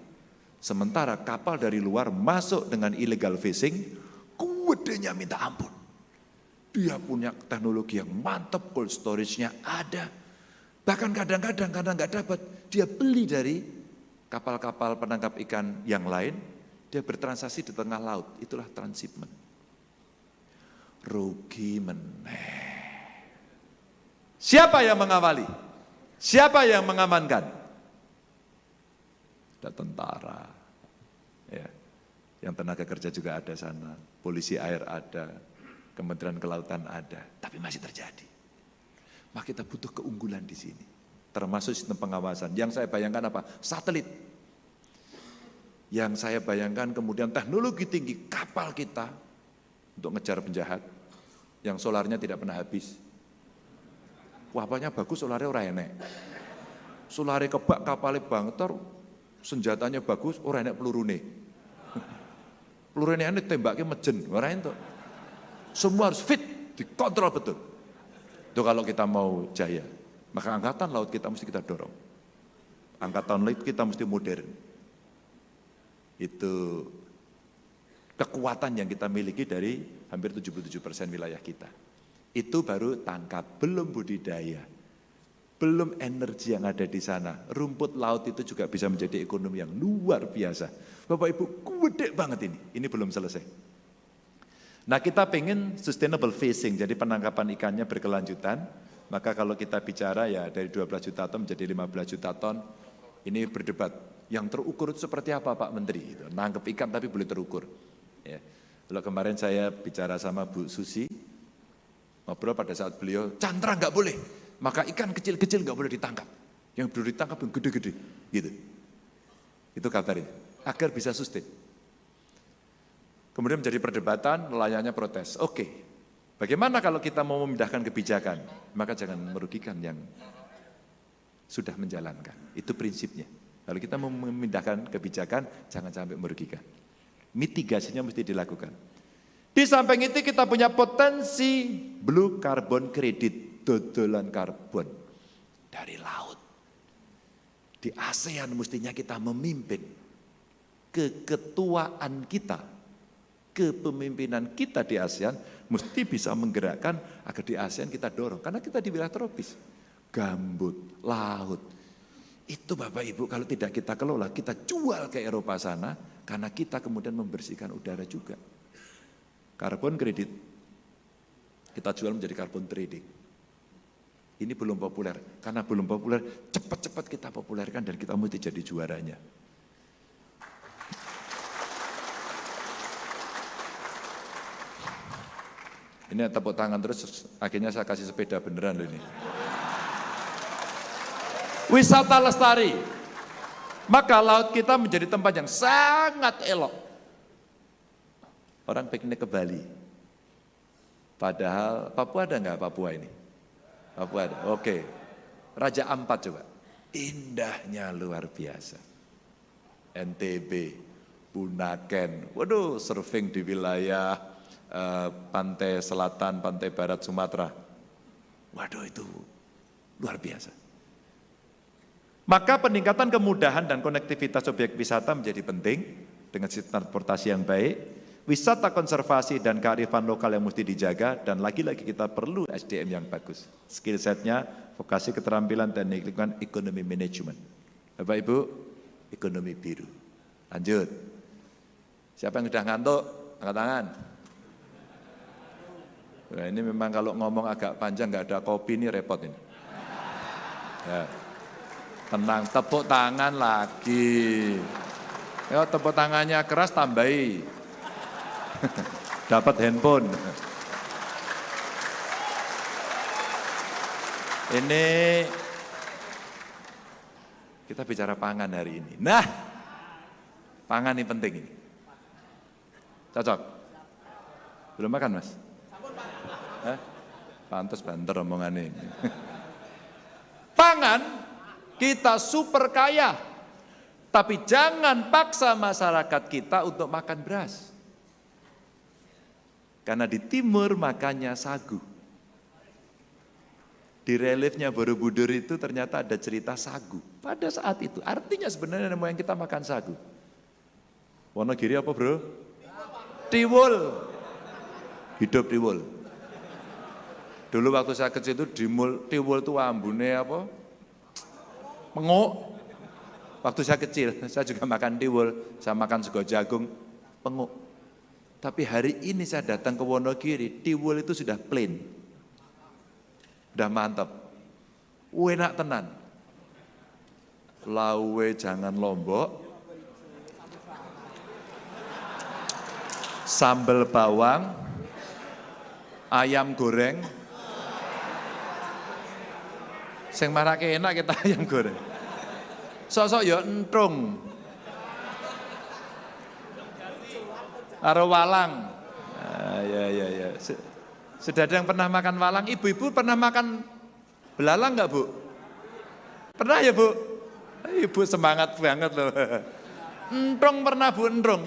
K: Sementara kapal dari luar masuk dengan illegal fishing, gedenya minta ampun. Dia punya teknologi yang mantap, cold storage-nya ada. Bahkan kadang-kadang karena nggak dapat, dia beli dari kapal-kapal penangkap ikan yang lain, dia bertransaksi di tengah laut, itulah transshipment. Rugi meneh. Siapa yang mengawali? Siapa yang mengamankan? Ada tentara, ya, yang tenaga kerja juga ada sana, polisi air ada, Kementerian Kelautan ada, tapi masih terjadi. Maka kita butuh keunggulan di sini. Termasuk sistem pengawasan. Yang saya bayangkan apa? Satelit. Yang saya bayangkan kemudian teknologi tinggi kapal kita untuk ngejar penjahat. Yang solarnya tidak pernah habis. Kapalnya bagus, solarnya ora enek. Solarnya kebak, kapalnya bangter, senjatanya bagus, ora enek pelurune. Pelurune enek tembaknya mejen, ora entuk. Semua harus fit, dikontrol betul. Itu kalau kita mau jaya. Maka angkatan laut kita mesti kita dorong. Angkatan laut kita mesti modern. Itu kekuatan yang kita miliki dari hampir 77% wilayah kita. Itu baru tangkap, belum budidaya. belum energi yang ada di sana. Rumput laut itu juga bisa menjadi ekonomi yang luar biasa. Bapak Ibu, gede banget ini. Ini belum selesai. Nah, kita pengen sustainable fishing, jadi penangkapan ikannya berkelanjutan. Maka kalau kita bicara ya dari 12 juta ton menjadi 15 juta ton, ini berdebat. Yang terukur itu seperti apa Pak Menteri? Nangkep ikan tapi boleh terukur. Ya. Kalau kemarin saya bicara sama Bu Susi, ngobrol pada saat beliau, cantrang nggak boleh. Maka ikan kecil-kecil nggak boleh ditangkap. Yang perlu ditangkap yang gede-gede, gitu. Itu kabarnya, agar bisa sustain. Kemudian menjadi perdebatan, nelayannya protes. Oke, bagaimana kalau kita mau memindahkan kebijakan? Maka jangan merugikan yang sudah menjalankan. Itu prinsipnya. Kalau kita mau memindahkan kebijakan, jangan sampai merugikan. Mitigasinya mesti dilakukan. Di samping itu kita punya potensi blue carbon credit. Dodolan karbon dari laut. Di ASEAN mestinya kita memimpin keketuaan kita, kepemimpinan kita di ASEAN mesti bisa menggerakkan agar di ASEAN kita dorong. Karena kita di wilayah tropis, gambut, laut. Itu Bapak Ibu kalau tidak kita kelola, kita jual ke Eropa sana, karena kita kemudian membersihkan udara juga. Karbon kredit, kita jual menjadi karbon trading. Ini belum populer, karena belum populer, cepat-cepat kita populerkan dan kita mesti jadi juaranya. Ini tepuk tangan terus, akhirnya saya kasih sepeda beneran loh ini. Wisata lestari, maka laut kita menjadi tempat yang sangat elok. Orang piknik ke Bali, padahal Papua ada nggak Papua ini? Papua ada, oke. Raja Ampat coba, indahnya luar biasa. NTB, Bunaken, waduh surfing di wilayah pantai selatan, pantai barat Sumatera. Waduh itu luar biasa. Maka peningkatan kemudahan dan konektivitas objek wisata menjadi penting dengan sistem transportasi yang baik. Wisata konservasi dan kearifan lokal yang mesti dijaga, dan lagi-lagi kita perlu SDM yang bagus. Skill setnya, vokasi keterampilan dan lingkungan ekonomi manajemen. Bapak Ibu, ekonomi biru. Lanjut. Siapa yang sudah ngantuk? Angkat tangan. Nah, ini memang kalau ngomong agak panjang, nggak ada kopi ini repot ini. Ya. Tenang, tepuk tangan lagi. Ya, tepuk tangannya keras tambahi. Dapat handphone. Ini kita bicara pangan hari ini. Nah, pangan ini penting ini. Cocok? Belum makan Mas? Pantes banter omongan ini. Pangan kita super kaya, tapi jangan paksa masyarakat kita untuk makan beras. Karena di timur makannya sagu. Di reliefnya Borobudur itu ternyata ada cerita sagu. Pada saat itu, artinya sebenarnya nenek moyang kita makan sagu. Wonogiri apa bro? Tiwul. Hidup tiwul. Dulu waktu saya kecil itu tiwul itu ambune apa? Penguk. Waktu saya kecil, saya juga makan tiwul. Saya makan sego jagung, penguk. Tapi hari ini saya datang ke Wonogiri, tiwul itu sudah plain. Udah mantap. Enak tenan. Lawe jangan lombok. Sambal bawang. Ayam goreng. Sing marake enak kita ayam goreng. Sok-sok ya entrung. Karo walang. Ya. Sudah ada yang pernah makan walang? Ibu-ibu pernah makan belalang enggak, Bu? Pernah ya, Bu? Ibu semangat banget loh. Entrung pernah, Bu, entrung.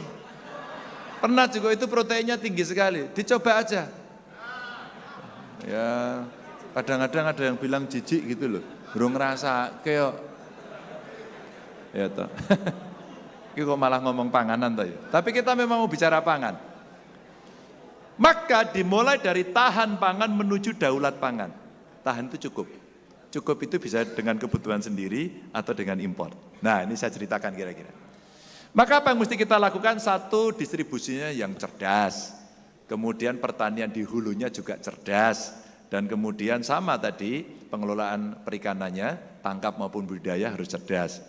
K: Pernah juga, itu proteinnya tinggi sekali. Dicoba aja. Ya, kadang-kadang ada yang bilang jijik gitu loh. Burung ngerasa kayak ya toh. Ini kok malah ngomong panganan toh ya. Tapi kita memang mau bicara pangan. Maka dimulai dari tahan pangan menuju daulat pangan. Tahan itu cukup. Cukup itu bisa dengan kebutuhan sendiri atau dengan impor. Nah, ini saya ceritakan kira-kira. Maka apa yang mesti kita lakukan? Satu, distribusinya yang cerdas. Kemudian pertanian di hulunya juga cerdas. Dan kemudian sama tadi, pengelolaan perikanannya, tangkap maupun budidaya harus cerdas.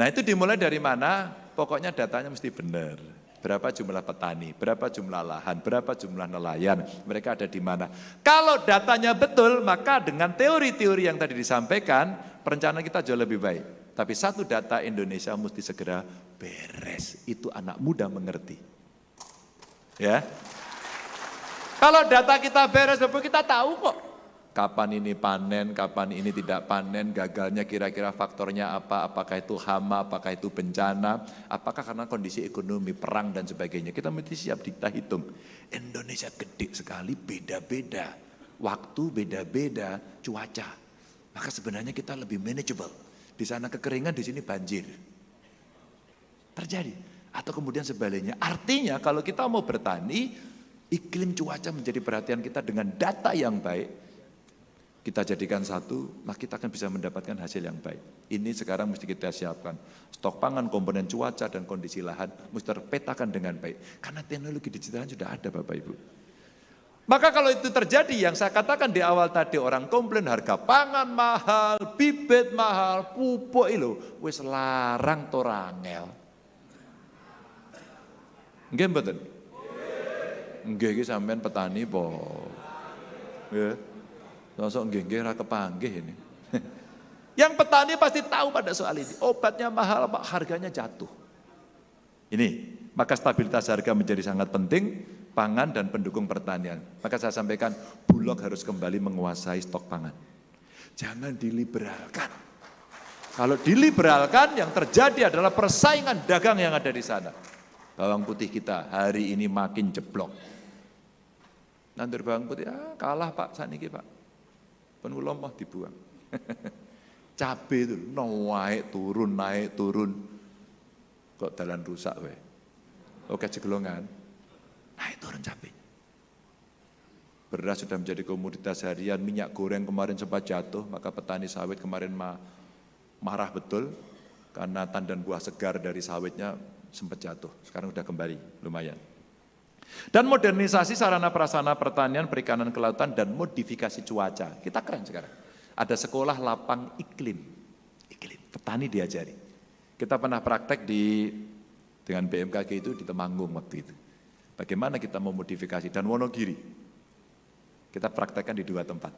K: Nah, itu dimulai dari mana? Pokoknya datanya mesti benar. Berapa jumlah petani, berapa jumlah lahan, berapa jumlah nelayan, mereka ada di mana. Kalau datanya betul, maka dengan teori-teori yang tadi disampaikan, perencanaan kita jauh lebih baik. Tapi satu data Indonesia mesti segera beres. Itu anak muda mengerti. Ya. Kalau data kita beres, kita tahu kok. Kapan ini panen, kapan ini tidak panen, gagalnya kira-kira faktornya apa, apakah itu hama, apakah itu bencana, apakah karena kondisi ekonomi, perang dan sebagainya. Kita mesti siap kita hitung. Indonesia gede sekali, beda-beda. Waktu beda-beda, cuaca. Maka sebenarnya kita lebih manageable. Di sana kekeringan, di sini banjir. Terjadi. Atau kemudian sebaliknya. Artinya kalau kita mau bertani, iklim cuaca menjadi perhatian kita dengan data yang baik. Kita jadikan satu, maka kita akan bisa mendapatkan hasil yang baik. Ini sekarang mesti kita siapkan. Stok pangan, komponen cuaca, dan kondisi lahan mesti terpetakan dengan baik. Karena teknologi digital sudah ada Bapak Ibu. Maka kalau itu terjadi, yang saya katakan di awal tadi, orang komplain harga pangan mahal, bibit mahal, pupuk itu, wis larang torangel. Nggih mboten? Nggih iki sampean petani po. Nggih. Sosok nggih-nggih ra kepanggih ini. Yang petani pasti tahu pada soal ini. Obatnya mahal, Pak, harganya jatuh. Ini, maka stabilitas harga menjadi sangat penting, pangan dan pendukung pertanian. Maka saya sampaikan, Bulog harus kembali menguasai stok pangan. Jangan diliberalkan. Kalau diliberalkan, yang terjadi adalah persaingan dagang yang ada di sana. Bawang putih kita hari ini makin jeblok. Nanti bawang putih, kalah Pak, saniki Pak. Penuh mah dibuang. Cabai itu naik turun. Kok dalan rusak we. Oke jegelongan. Naik turun cabai. Beras sudah menjadi komoditas harian, minyak goreng kemarin sempat jatuh, maka petani sawit kemarin marah betul karena tandan buah segar dari sawitnya sempat jatuh. Sekarang sudah kembali, lumayan. Dan modernisasi sarana prasarana pertanian, perikanan, kelautan, dan modifikasi cuaca. Kita keren sekarang. Ada sekolah lapang iklim, petani diajari. Kita pernah praktek dengan BMKG itu di Temanggung waktu itu. Bagaimana kita memodifikasi, dan Wonogiri. Kita praktekkan di 2 tempat.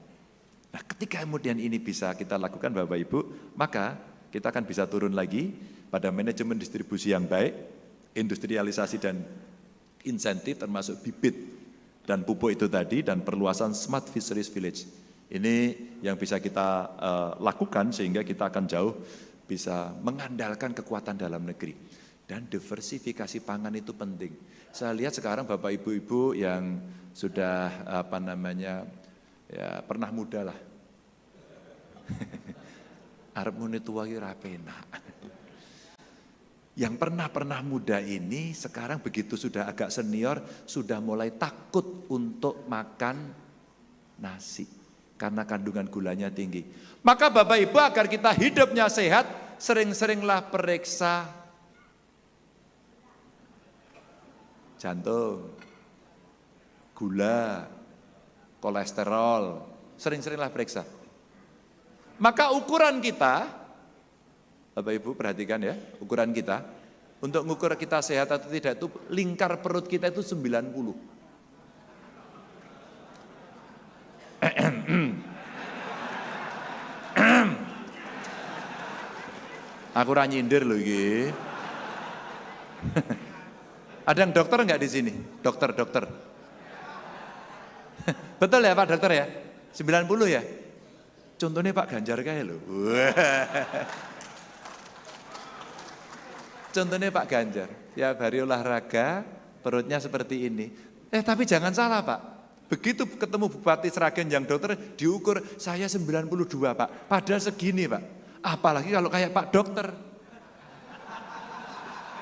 K: Nah, ketika kemudian ini bisa kita lakukan Bapak Ibu, maka kita akan bisa turun lagi pada manajemen distribusi yang baik, industrialisasi dan insentif termasuk bibit dan pupuk itu tadi, dan perluasan Smart Fisheries Village. Ini yang bisa kita lakukan sehingga kita akan jauh bisa mengandalkan kekuatan dalam negeri. Dan diversifikasi pangan itu penting. Saya lihat sekarang Bapak Ibu-ibu yang sudah pernah muda lah. Arep muni tua ki ra penak. Yang pernah muda ini sekarang begitu sudah agak senior, sudah mulai takut untuk makan nasi. Karena kandungan gulanya tinggi. Maka Bapak Ibu agar kita hidupnya sehat, sering-seringlah periksa jantung, gula, kolesterol, sering-seringlah periksa. Maka ukuran kita, Bapak Ibu perhatikan ya, ukuran kita, untuk mengukur kita sehat atau tidak itu lingkar perut kita itu 90. Aku ora nyindir loh iki. Ada yang dokter enggak di sini? Dokter. Betul ya Pak dokter ya? 90 ya? Contohnya Pak Ganjar kayak loh. Contohnya Pak Ganjar, tiap hari olahraga, perutnya seperti ini. Tapi jangan salah Pak, begitu ketemu Bupati Sragen yang dokter, diukur, saya 92 Pak, padahal segini Pak. Apalagi kalau kayak Pak dokter.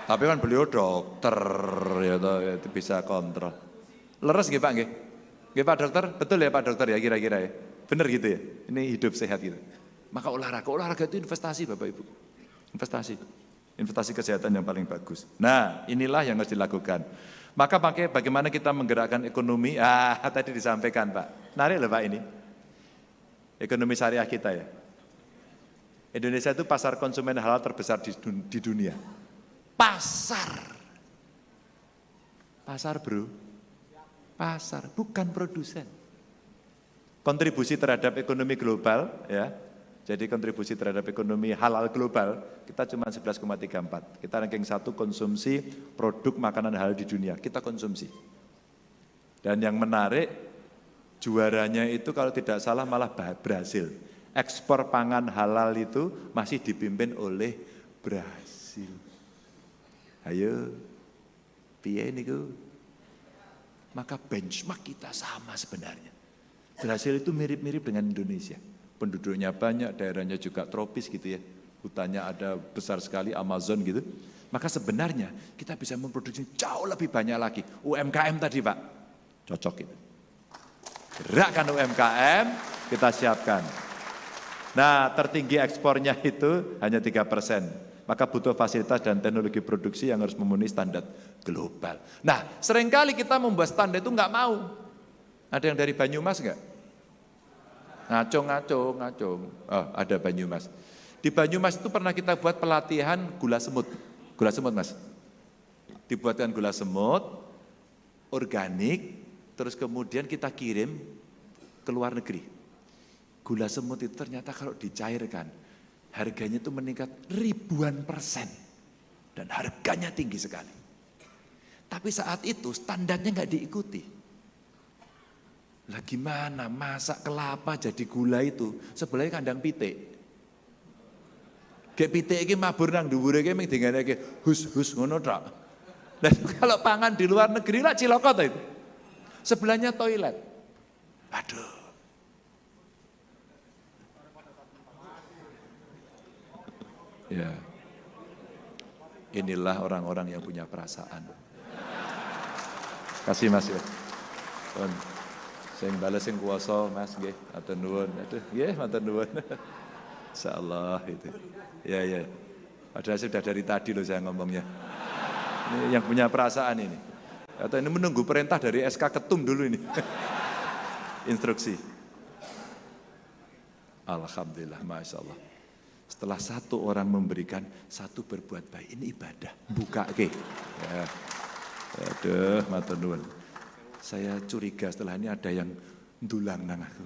K: Tapi kan beliau dokter, ya itu bisa kontrol. Leres nggih Pak nggih? Nggih Pak dokter, betul ya Pak dokter ya kira-kira ya? Bener gitu ya? Ini hidup sehat gitu. Maka olahraga itu investasi Bapak Ibu. Investasi kesehatan yang paling bagus. Nah, inilah yang harus dilakukan. Maka bagaimana kita menggerakkan ekonomi? Tadi disampaikan Pak. Menarik loh Pak ini. Ekonomi syariah kita ya. Indonesia itu pasar konsumen halal terbesar di dunia. Pasar bro. Pasar, bukan produsen. Kontribusi terhadap ekonomi global ya. Jadi kontribusi terhadap ekonomi halal global kita cuma 11,34. Kita ranking 1 konsumsi produk makanan halal di dunia, kita konsumsi. Dan yang menarik, juaranya itu kalau tidak salah malah Brasil. Ekspor pangan halal itu masih dipimpin oleh Brasil. Ayo, piye niku? Maka benchmark kita sama sebenarnya. Brasil itu mirip-mirip dengan Indonesia. Penduduknya banyak, daerahnya juga tropis gitu ya. Hutannya ada besar sekali, Amazon gitu. Maka sebenarnya kita bisa memproduksi jauh lebih banyak lagi. UMKM tadi Pak, cocok itu. Gerakkan UMKM, kita siapkan. Nah, tertinggi ekspornya itu hanya 3%. Maka butuh fasilitas dan teknologi produksi yang harus memenuhi standar global. Nah, seringkali kita membuat standar itu nggak mau. Ada yang dari Banyumas nggak? Ngacung. Oh, ada Banyumas. Di Banyumas itu pernah kita buat pelatihan gula semut. Gula semut Mas. Dibuatkan gula semut, organik, terus kemudian kita kirim ke luar negeri. Gula semut itu ternyata kalau dicairkan, harganya itu meningkat ribuan persen. Dan harganya tinggi sekali. Tapi saat itu standarnya nggak diikuti. Lah gimana masak kelapa jadi gula itu sebelahnya kandang pitik. Kayak pitik iki mabur nang dhuwure iki mung dingane iki hus ngono tok. Lah kalau pangan di luar negeri lah ciloko to itu. Sebelahnya toilet. Aduh. Ya. Inilah orang-orang yang punya perasaan. Kasih Mas ya. Sing bales sing kuwasa Mas nggih, matur nuwun. Aduh, nggih matur nuwun. Insyaallah itu. Ya. Padahal sudah dari tadi loh saya ngomongnya. Ini yang punya perasaan ini. Atau ini menunggu perintah dari SK Ketum dulu ini. Instruksi. Alhamdulillah, Masya Allah. Setelah satu orang memberikan, satu berbuat baik. Ini ibadah. Buka ke. Ya. Aduh, matur nuwun. Saya curiga setelah ini ada yang ndulang nang aku.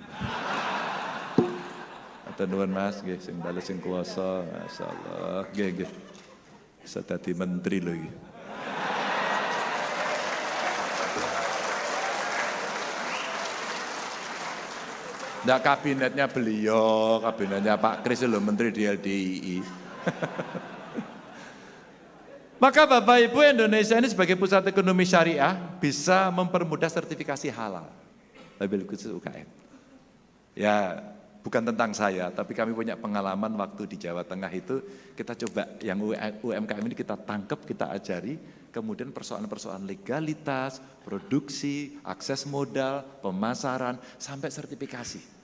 K: Matur nuwun Mas, nggih sing bales sing kuwasa, masyaallah. Nggih. Bisa dadi menteri lho iki. Nggak kabinetnya beliau, kabinetnya Pak Kris loh, Menteri di LDII. Maka Bapak Ibu, Indonesia ini sebagai pusat ekonomi syariah bisa mempermudah sertifikasi halal. Label khusus UKM. Ya, bukan tentang saya, tapi kami punya pengalaman waktu di Jawa Tengah itu, kita coba yang UMKM ini kita tangkap, kita ajari, kemudian persoalan-persoalan legalitas, produksi, akses modal, pemasaran, sampai sertifikasi.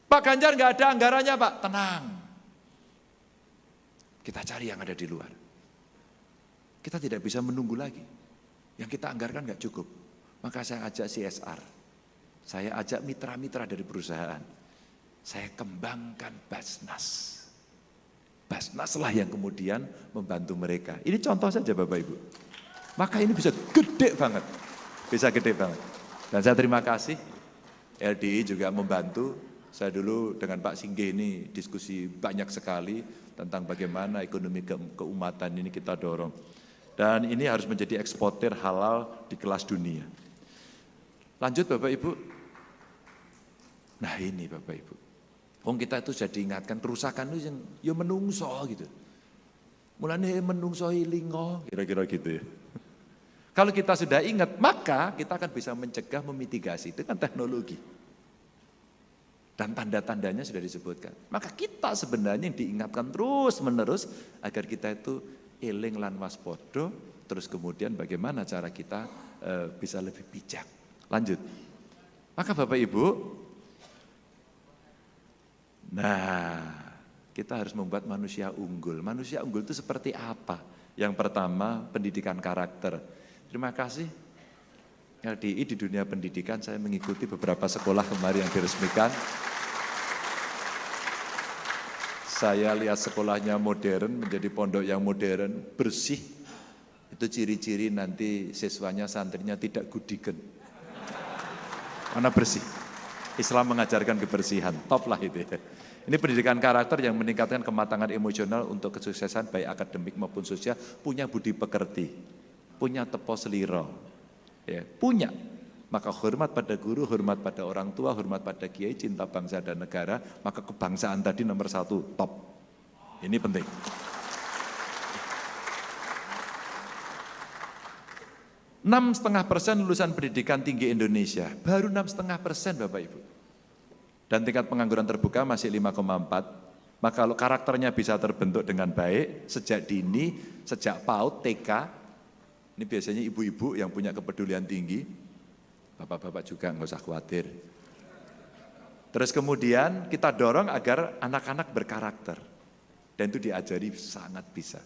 K: Pak Ganjar nggak ada anggarannya Pak, tenang. Kita cari yang ada di luar. Kita tidak bisa menunggu lagi. Yang kita anggarkan nggak cukup. Maka saya ajak CSR. Saya ajak mitra-mitra dari perusahaan. Saya kembangkan Basnas. Basnas lah yang kemudian membantu mereka. Ini contoh saja Bapak Ibu. Maka ini bisa gede banget. Bisa gede banget. Dan saya terima kasih. LDI juga membantu. Saya dulu dengan Pak Singgih ini diskusi banyak sekali tentang bagaimana ekonomi keumatan ini kita dorong. Dan ini harus menjadi eksportir halal di kelas dunia. Lanjut Bapak Ibu. Nah ini Bapak Ibu. Kita itu sudah diingatkan kerusakan itu yang menungso gitu. Mulanya menungso hilingo, kira-kira gitu ya. Kalau kita sudah ingat, maka kita akan bisa mencegah, memitigasi dengan teknologi. Dan tanda-tandanya sudah disebutkan. Maka kita sebenarnya yang diingatkan terus-menerus agar kita itu eling lan waspodo, terus kemudian bagaimana cara kita bisa lebih bijak. Lanjut. Maka Bapak Ibu, Nah, kita harus membuat manusia unggul. Manusia unggul itu seperti apa? Yang pertama, pendidikan karakter. Terima kasih LDI di dunia pendidikan, saya mengikuti beberapa sekolah kemarin yang diresmikan. Saya lihat sekolahnya modern, menjadi pondok yang modern, bersih. Itu ciri-ciri nanti siswanya, santrinya tidak gudigen. Mana bersih? Islam mengajarkan kebersihan, top lah itu ya. Ini pendidikan karakter yang meningkatkan kematangan emosional untuk kesuksesan baik akademik maupun sosial, punya budi pekerti, punya tepo seliro, ya, punya. Maka hormat pada guru, hormat pada orang tua, hormat pada kiai, cinta bangsa dan negara, maka kebangsaan tadi nomor 1, top. Ini penting. Enam 6,5% lulusan pendidikan tinggi Indonesia, baru 6,5% Bapak Ibu. Dan tingkat pengangguran terbuka masih 5,4. Maka kalau karakternya bisa terbentuk dengan baik, sejak dini, sejak PAUD, TK, ini biasanya ibu-ibu yang punya kepedulian tinggi, bapak-bapak juga nggak usah khawatir. Terus kemudian kita dorong agar anak-anak berkarakter. Dan itu diajari sangat bisa.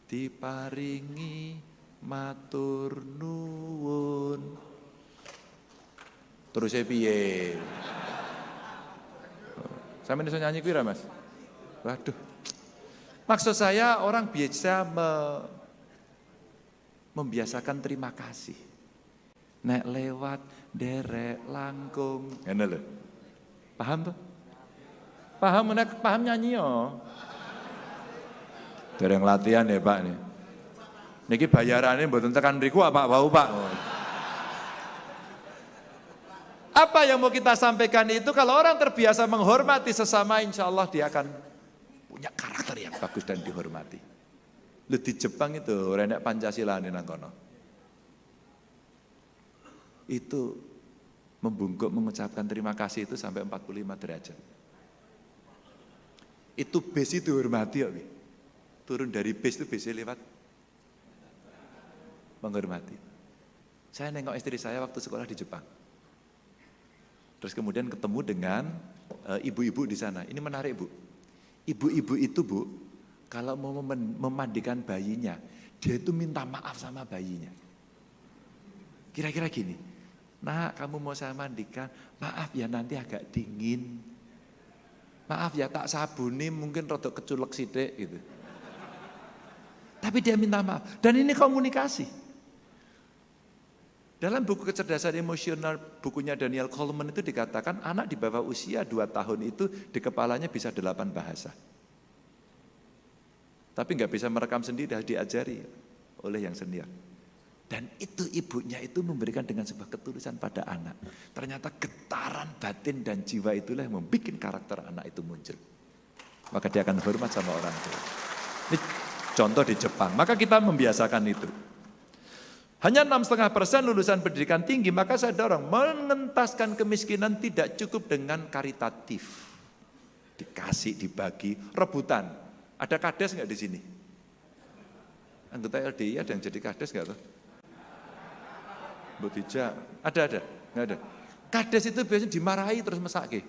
K: Diparingi matur nuwun. Terus saya piye? Saya bisa nyanyi kira Mas? Waduh. Maksud saya orang biasa membiasakan terima kasih. Nek lewat derek langkung. Ngene lho. Paham tuh? Paham nek paham nyanyi yo. Dereng latihan ya Pak nih. Niki bayarannya mboten tekan mriku apa bau Pak. Apa yang mau kita sampaikan itu kalau orang terbiasa menghormati sesama, insya Allah dia akan punya karakter yang bagus dan dihormati. Lu di Jepang itu renek Pancasila ini nangkono. Itu membungkuk mengucapkan terima kasih itu sampai 45 derajat. Itu base itu hormati ya. Turun dari base itu base lewat menghormati. Saya nengok istri saya waktu sekolah di Jepang. Terus kemudian ketemu dengan ibu-ibu di sana. Ini menarik Bu. Ibu-ibu itu Bu, kalau mau memandikan bayinya, dia itu minta maaf sama bayinya. Kira-kira gini, nak kamu mau saya mandikan, maaf ya nanti agak dingin. Maaf ya tak sabuni mungkin rodok keculek sidik gitu. Tapi dia minta maaf. Dan ini komunikasi. Dalam buku kecerdasan emosional, bukunya Daniel Goleman itu dikatakan anak di bawah usia 2 tahun itu di kepalanya bisa 8 bahasa. Tapi nggak bisa merekam sendiri, dah diajari oleh yang senior. Dan itu ibunya itu memberikan dengan sebuah ketulusan pada anak. Ternyata getaran batin dan jiwa itulah yang membuat karakter anak itu muncul. Maka dia akan hormat sama orang tua. Ini contoh di Jepang. Maka kita membiasakan itu. Hanya 6,5% lulusan pendidikan tinggi, maka saya dorong mengentaskan kemiskinan tidak cukup dengan karitatif. Dikasih, dibagi, rebutan. Ada kades nggak di sini? Anggota LDI ada yang jadi kades nggak tuh? Bu Tija, ada, nggak ada. Kades itu biasanya dimarahi terus mesake.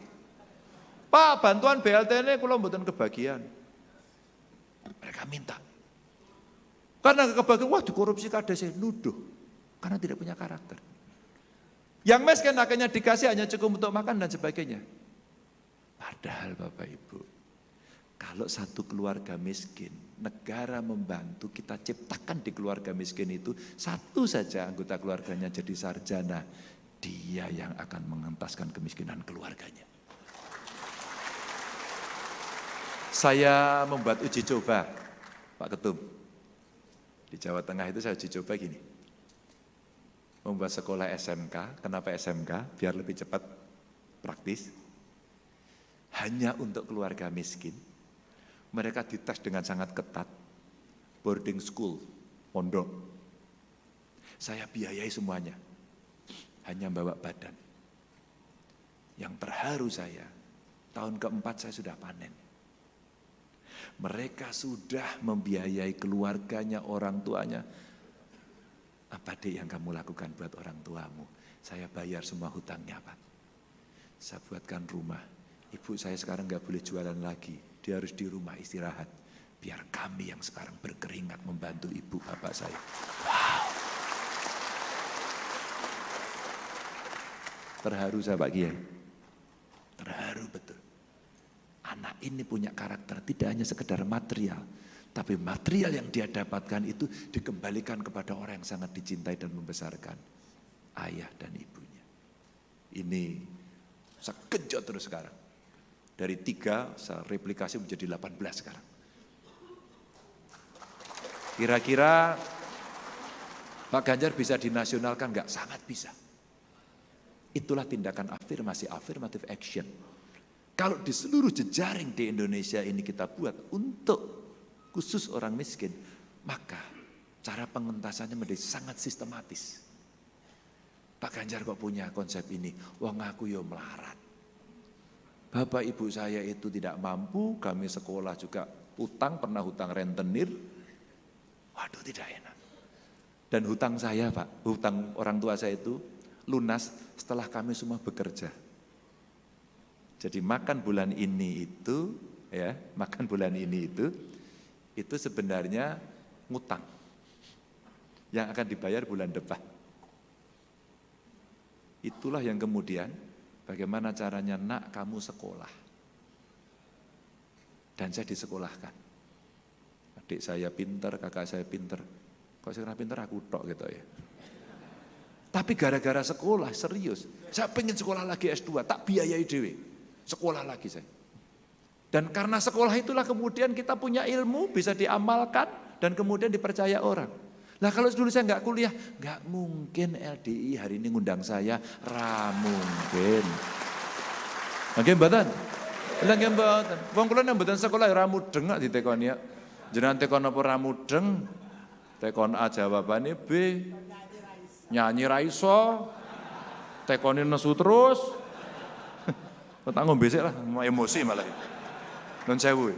K: Pak, bantuan BLT ini kalau mboten kebagian. Mereka minta. Karena kebagian, wah dikorupsi kadesnya, nuduh. Karena tidak punya karakter. Yang miskin akhirnya dikasih hanya cukup untuk makan dan sebagainya. Padahal Bapak Ibu, kalau satu keluarga miskin, negara membantu, kita ciptakan di keluarga miskin itu, satu saja anggota keluarganya jadi sarjana, dia yang akan mengentaskan kemiskinan keluarganya. Saya membuat uji coba, Pak Ketum. Di Jawa Tengah itu saya uji coba gini. Membuat sekolah SMK, kenapa SMK? Biar lebih cepat, praktis. Hanya untuk keluarga miskin. Mereka dites dengan sangat ketat. Boarding school, pondok. Saya biayai semuanya. Hanya bawa badan. Yang terharu saya, tahun keempat saya sudah panen. Mereka sudah membiayai keluarganya, orang tuanya. Apa dek yang kamu lakukan buat orang tuamu? Saya bayar semua hutangnya Pak. Saya buatkan rumah. ibu saya sekarang nggak boleh jualan lagi, dia harus di rumah istirahat. Biar kami yang sekarang berkeringat membantu ibu bapak saya. Wow. Terharu saya Pak Kiai. Terharu betul. Anak ini punya karakter, tidak hanya sekedar material, tapi material yang dia dapatkan itu dikembalikan kepada orang yang sangat dicintai dan membesarkan, ayah dan ibunya. Ini saya genjot terus sekarang. Dari 3 saya replikasi menjadi 18 sekarang. Kira-kira Pak Ganjar bisa dinasionalkan enggak? Sangat bisa. Itulah tindakan afirmasi, affirmative action. Kalau di seluruh jejaring di Indonesia ini kita buat untuk khusus orang miskin, maka cara pengentasannya menjadi sangat sistematis. Pak Ganjar kok punya konsep ini, wong aku yo melarat. Bapak ibu saya itu tidak mampu, kami sekolah juga utang, pernah hutang rentenir. Waduh tidak enak. Dan hutang saya Pak, hutang orang tua saya itu lunas setelah kami semua bekerja. Jadi makan bulan ini itu, ya, makan bulan ini itu sebenarnya ngutang yang akan dibayar bulan depan. Itulah yang kemudian bagaimana caranya nak kamu sekolah. Dan saya disekolahkan. Adik saya pinter, kakak saya pinter. Kok saya pinter aku tok gitu ya. Tapi gara-gara sekolah serius, saya pengen sekolah lagi S2, tak biayai dewe. Sekolah lagi saya. Dan karena sekolah itulah kemudian kita punya ilmu, bisa diamalkan, dan kemudian dipercaya orang. Nah kalau dulu saya nggak kuliah, nggak mungkin LDI hari ini ngundang saya, mungkin. Oke mbatan? Lagi mbatan. Wong kula nang mboten sekolah ra mudeng di tekon ya. Jenengan tekon apa ra mudeng? Tekon A jawabane B. Nyanyi ra iso. Tekone nesu terus. Tak ngombe sik lah, mau emosi malah. Non sewu.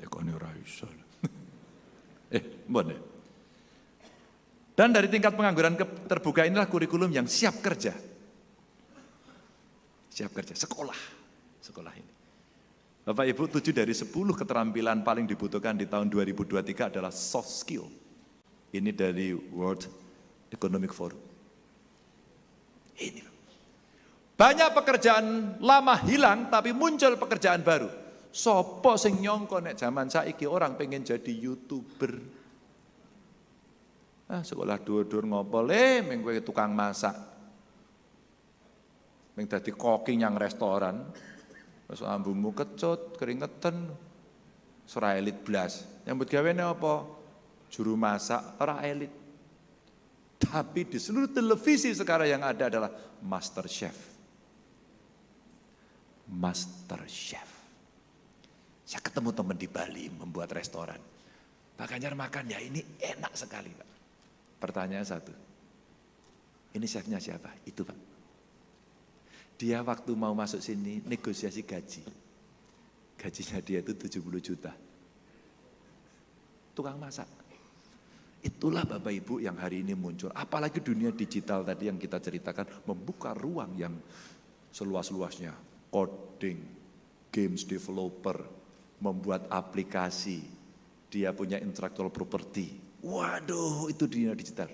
K: Tekone ora iso. Mbon. Dan dari tingkat pengangguran terbuka inilah kurikulum yang siap kerja. Siap kerja, sekolah ini. Bapak Ibu, 7 dari 10 keterampilan paling dibutuhkan di tahun 2023 adalah soft skill. Ini dari World Economic Forum. Ini. Banyak pekerjaan lama hilang tapi muncul pekerjaan baru. Sopo sing nyongko nek zaman saiki orang pengen jadi YouTuber. Sekolah dur-dur ngopol ming kowe tukang masak. Ming dadi koki yang restoran. Terus ambumu kecut, keringetan. Ora elit blas. Nyambut gawene apa? Juru masak ora elit. Tapi di seluruh televisi sekarang yang ada adalah Master Chef. Master Chef. Saya ketemu teman di Bali membuat restoran. Pak Ganjar makan ya ini enak sekali Pak. Pertanyaan satu. Ini chefnya siapa? Itu Pak. Dia waktu mau masuk sini negosiasi gaji. Gajinya dia itu 70 juta. Tukang masak. Itulah Bapak Ibu yang hari ini muncul. Apalagi dunia digital tadi yang kita ceritakan membuka ruang yang seluas-luasnya. Coding, games developer, membuat aplikasi. Dia punya intellectual property. Waduh, itu dunia digital.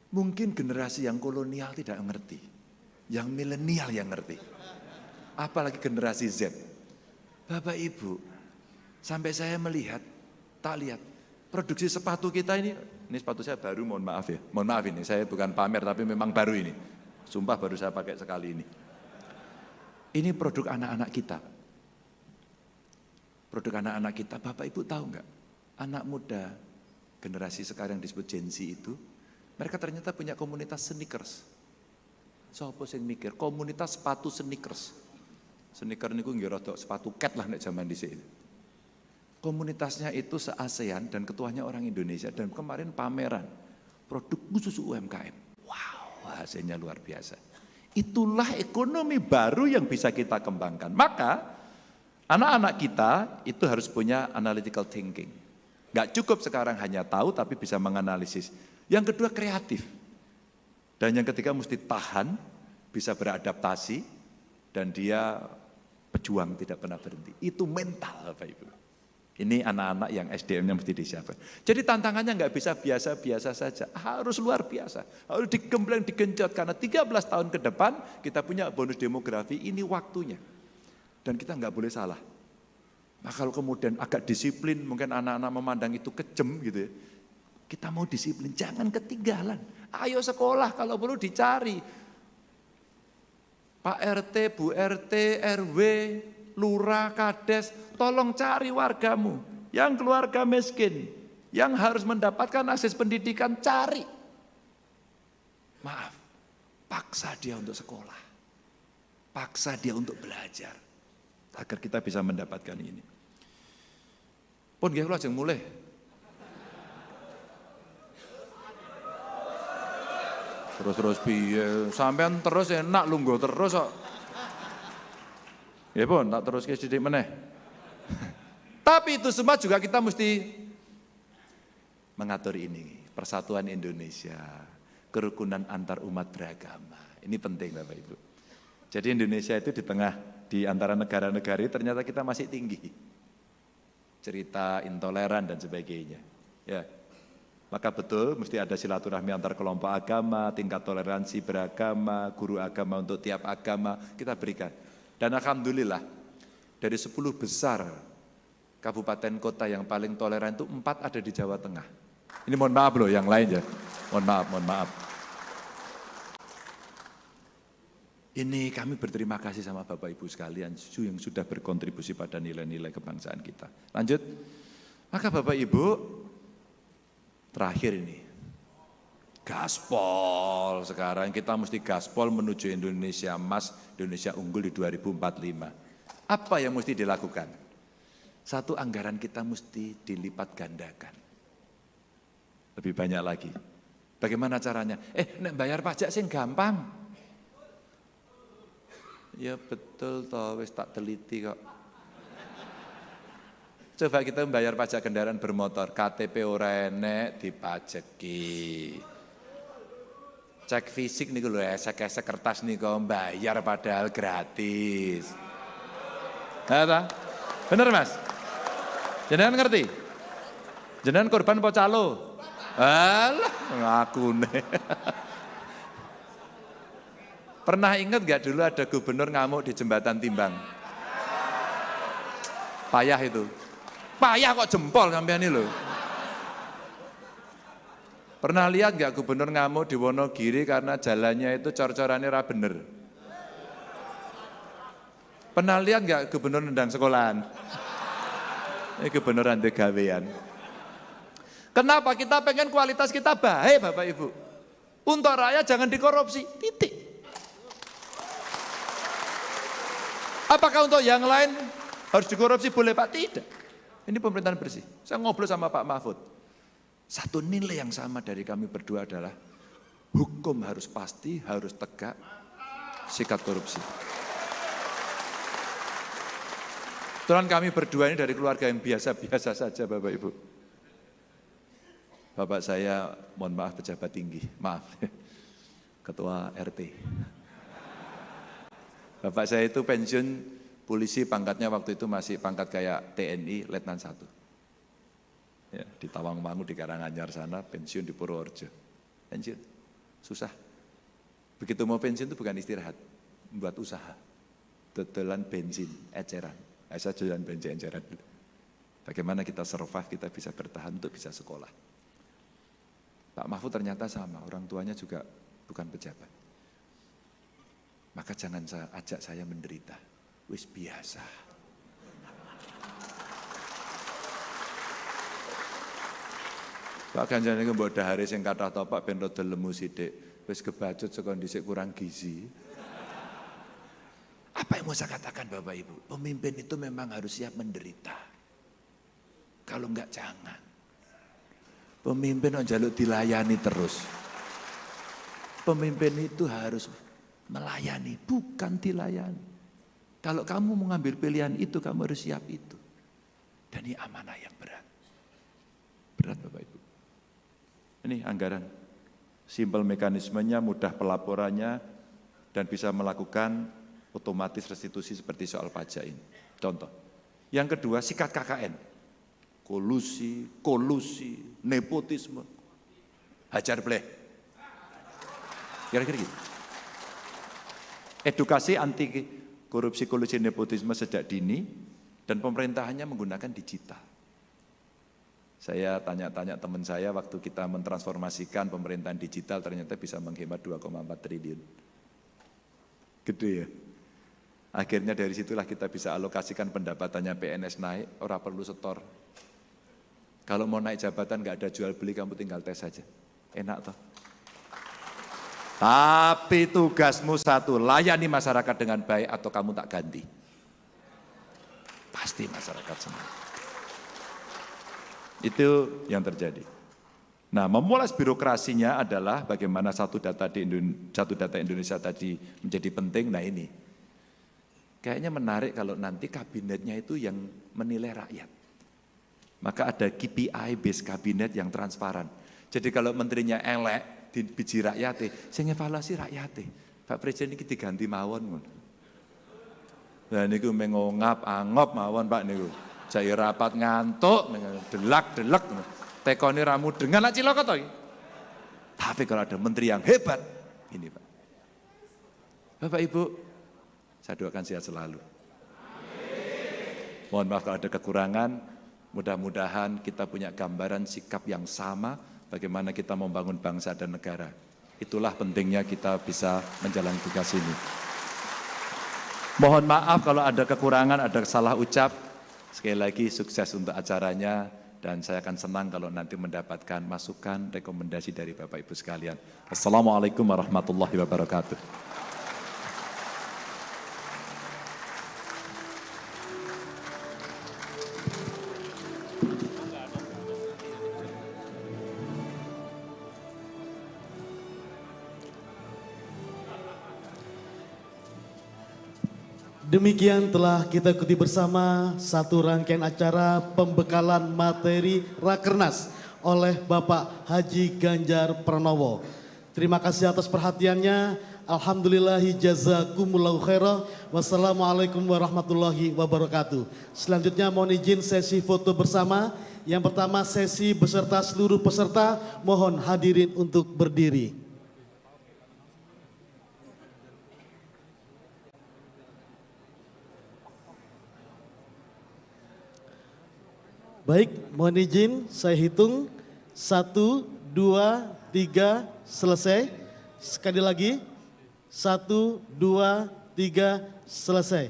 K: Mungkin generasi yang kolonial tidak mengerti. Yang milenial yang ngerti. Apalagi generasi Z. Bapak Ibu, sampai saya melihat, tak lihat. Produksi sepatu kita ini sepatu saya baru, mohon maaf ya. Mohon maaf ini, saya bukan pamer tapi memang baru ini. Sumpah baru saya pakai sekali ini. Ini produk anak-anak kita. Produk anak-anak kita, Bapak Ibu tahu enggak? Anak muda, generasi sekarang disebut Gen Z itu, mereka ternyata punya komunitas sneakers. Sopo sing mikir, komunitas sepatu sneakers. Sneaker niku nggih rada sepatu cat lah nek zaman dhisik. Komunitasnya itu se-ASEAN dan ketuanya orang Indonesia dan kemarin pameran produk khusus UMKM. Wow, hasilnya luar biasa. Itulah ekonomi baru yang bisa kita kembangkan. Maka anak-anak kita itu harus punya analytical thinking. Gak cukup sekarang hanya tahu tapi bisa menganalisis. Yang kedua kreatif. Dan yang ketiga mesti tahan, bisa beradaptasi, dan dia pejuang tidak pernah berhenti. Itu mental Bapak Ibu. Ini anak-anak yang SDM-nya mesti disiapkan. Jadi tantangannya nggak bisa biasa-biasa saja, harus luar biasa. Harus digembleng, digenjot, karena 13 tahun ke depan kita punya bonus demografi, ini waktunya. Dan kita nggak boleh salah. Nah kalau kemudian agak disiplin, mungkin anak-anak memandang itu kejem gitu ya. Kita mau disiplin, jangan ketinggalan. Ayo sekolah, kalau perlu dicari. Pak RT, Bu RT, RW, Lurah, Kades, tolong cari wargamu yang keluarga miskin, yang harus mendapatkan akses pendidikan, cari. Maaf, paksa dia untuk sekolah, paksa dia untuk belajar, agar kita bisa mendapatkan ini. Pun nggih kula ajeng mulih. Terus piye? Sampean terus enak lungguh terus kok. Ya pun, tak terus ke sidik meneh. Tapi itu semua juga kita mesti mengatur ini. Persatuan Indonesia, kerukunan antar umat beragama. Ini penting Bapak Ibu. Jadi Indonesia itu di antara negara-negara ini ternyata kita masih tinggi. Cerita intoleran dan sebagainya. Ya. Maka betul mesti ada silaturahmi antar kelompok agama, tingkat toleransi beragama, guru agama untuk tiap agama kita berikan. Dan alhamdulillah dari 10 besar kabupaten kota yang paling toleran itu 4 ada di Jawa Tengah. Ini mohon maaf loh yang lain ya, mohon maaf. Ini kami berterima kasih sama Bapak Ibu sekalian yang sudah berkontribusi pada nilai-nilai kebangsaan kita. Lanjut, maka Bapak Ibu terakhir ini, gaspol sekarang kita mesti gaspol menuju Indonesia emas, Indonesia unggul di 2045. Apa yang mesti dilakukan? Satu, anggaran kita mesti dilipat gandakan. Lebih banyak lagi. Bagaimana caranya? Nek bayar pajak sing gampang. Ya betul toh, wis tak teliti kok. Coba kita membayar pajak kendaraan bermotor, KTP ora enek dipajeki. Cek fisik nih lho, esek-esek kertas nih kok bayar padahal gratis. Nah, bener Mas? Jenengan ngerti? Jenengan korban apa calo? Alah, ngaku nih. Pernah ingat gak dulu ada gubernur ngamuk di jembatan Timbang? Payah itu. Payah kok jempol sampean ini loh. Pernah lihat gak gubernur ngamuk di Wonogiri karena jalannya itu cor-corannya ra bener? Pernah lihat gak gubernur nendang sekolahan? Ini gubernur ande gawean. Kenapa kita pengen kualitas kita baik Bapak Ibu? Untuk rakyat jangan dikorupsi, titik. Apakah untuk yang lain harus dikorupsi? Boleh Pak? Tidak. Ini pemerintahan bersih. Saya ngobrol sama Pak Mahfud. Satu nilai yang sama dari kami berdua adalah hukum harus pasti, harus tegak, sikat korupsi. Kebetulan kami berdua ini dari keluarga yang biasa-biasa saja Bapak Ibu. Bapak saya, mohon maaf pejabat tinggi, maaf, ketua RT. Bapak saya itu pensiun polisi, pangkatnya waktu itu masih pangkat kayak TNI, Letnan 1. Ya, di Tawangmangu, di Karanganyar sana, pensiun di Purworejo. Pensiun, susah. Begitu mau pensiun itu bukan istirahat, membuat usaha. Dodolan bensin, eceran. Saya jualan bensin eceran dulu. Bagaimana kita survive, kita bisa bertahan untuk bisa sekolah. Pak Mahfud ternyata sama, orang tuanya juga bukan pejabat. Maka jangan ajak saya menderita, wis biasa. Pak Ganjar niku mbok dahare sing kathah to Pak ben rada lemu sithik, wis kebacut saka dhisik kurang gizi. Apa yang mau saya katakan Bapak Ibu? Pemimpin itu memang harus siap menderita. Kalau enggak jangan. Pemimpin njaluk dilayani terus. Pemimpin itu harus melayani, bukan dilayani. Kalau kamu mengambil pilihan itu, kamu harus siap itu. Dan ini amanah yang berat. Berat Bapak Ibu. Ini anggaran. Simpel mekanismenya, mudah pelaporannya, dan bisa melakukan otomatis restitusi seperti soal pajak ini. Contoh. Yang kedua, sikat KKN. Kolusi, nepotisme, hajar bleh. Kira-kira gitu. Edukasi anti korupsi, kolusi, nepotisme sejak dini, dan pemerintahannya menggunakan digital. Saya tanya-tanya teman saya waktu kita mentransformasikan pemerintahan digital ternyata bisa menghemat 2,4 triliun. Gede ya. Akhirnya dari situlah kita bisa alokasikan pendapatannya PNS naik, orang perlu setor. Kalau mau naik jabatan nggak ada jual beli, kamu tinggal tes saja. Enak toh. Tapi tugasmu satu, layani masyarakat dengan baik atau kamu tak ganti. Pasti masyarakat senang. Itu yang terjadi. Nah, memulai birokrasinya adalah bagaimana satu data Indonesia tadi menjadi penting. Nah ini, kayaknya menarik kalau nanti kabinetnya itu yang menilai rakyat. Maka ada KPI based kabinet yang transparan. Jadi kalau menterinya elek, dibiji rakyatnya, saya ngevaluasi rakyatnya. Pak Presiden ini diganti mawon. Nah niku mengongap angop mawon Pak niku. Saya rapat ngantuk, delak-delek, tekoni ramu dengan nak cilaka toh. Tapi kalau ada menteri yang hebat, ini Pak. Bapak Ibu, saya doakan sehat selalu. Mohon maaf kalau ada kekurangan, mudah-mudahan kita punya gambaran sikap yang sama, bagaimana kita membangun bangsa dan negara. Itulah pentingnya kita bisa menjalani tugas ini. Mohon maaf kalau ada kekurangan, ada salah ucap. Sekali lagi sukses untuk acaranya dan saya akan senang kalau nanti mendapatkan masukan, rekomendasi dari Bapak Ibu sekalian. Assalamualaikum warahmatullahi wabarakatuh.
B: Demikian telah kita ikuti bersama satu rangkaian acara pembekalan materi Rakernas oleh Bapak Haji Ganjar Pranowo. Terima kasih atas perhatiannya. Alhamdulillahi jazakumullahu khairah. Wassalamualaikum warahmatullahi wabarakatuh. Selanjutnya mohon izin sesi foto bersama. Yang pertama sesi beserta seluruh peserta. Mohon hadirin untuk berdiri. Baik, mohon izin saya hitung 1, 2, 3, selesai. Sekali lagi 1, 2, 3, selesai.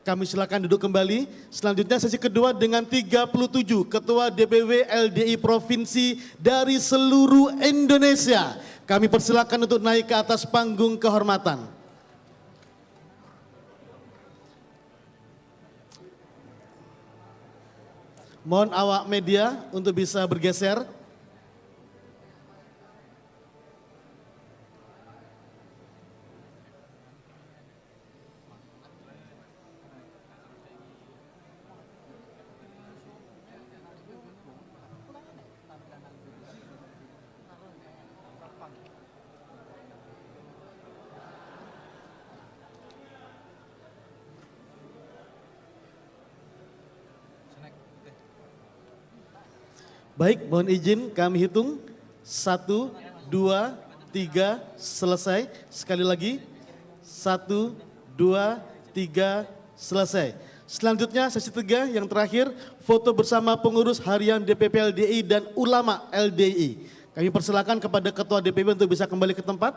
B: Kami silakan duduk kembali. Selanjutnya sesi kedua dengan 37 Ketua DPW LDI Provinsi dari seluruh Indonesia. Kami persilakan untuk naik ke atas panggung kehormatan. Mohon awak media untuk bisa bergeser. Baik, mohon izin kami hitung 1, 2, 3, selesai. Sekali lagi 1, 2, 3, selesai. Selanjutnya sesi 3 yang terakhir foto bersama pengurus harian DPP LDI dan ulama LDI. Kami persilakan kepada Ketua DPP untuk bisa kembali ke tempat.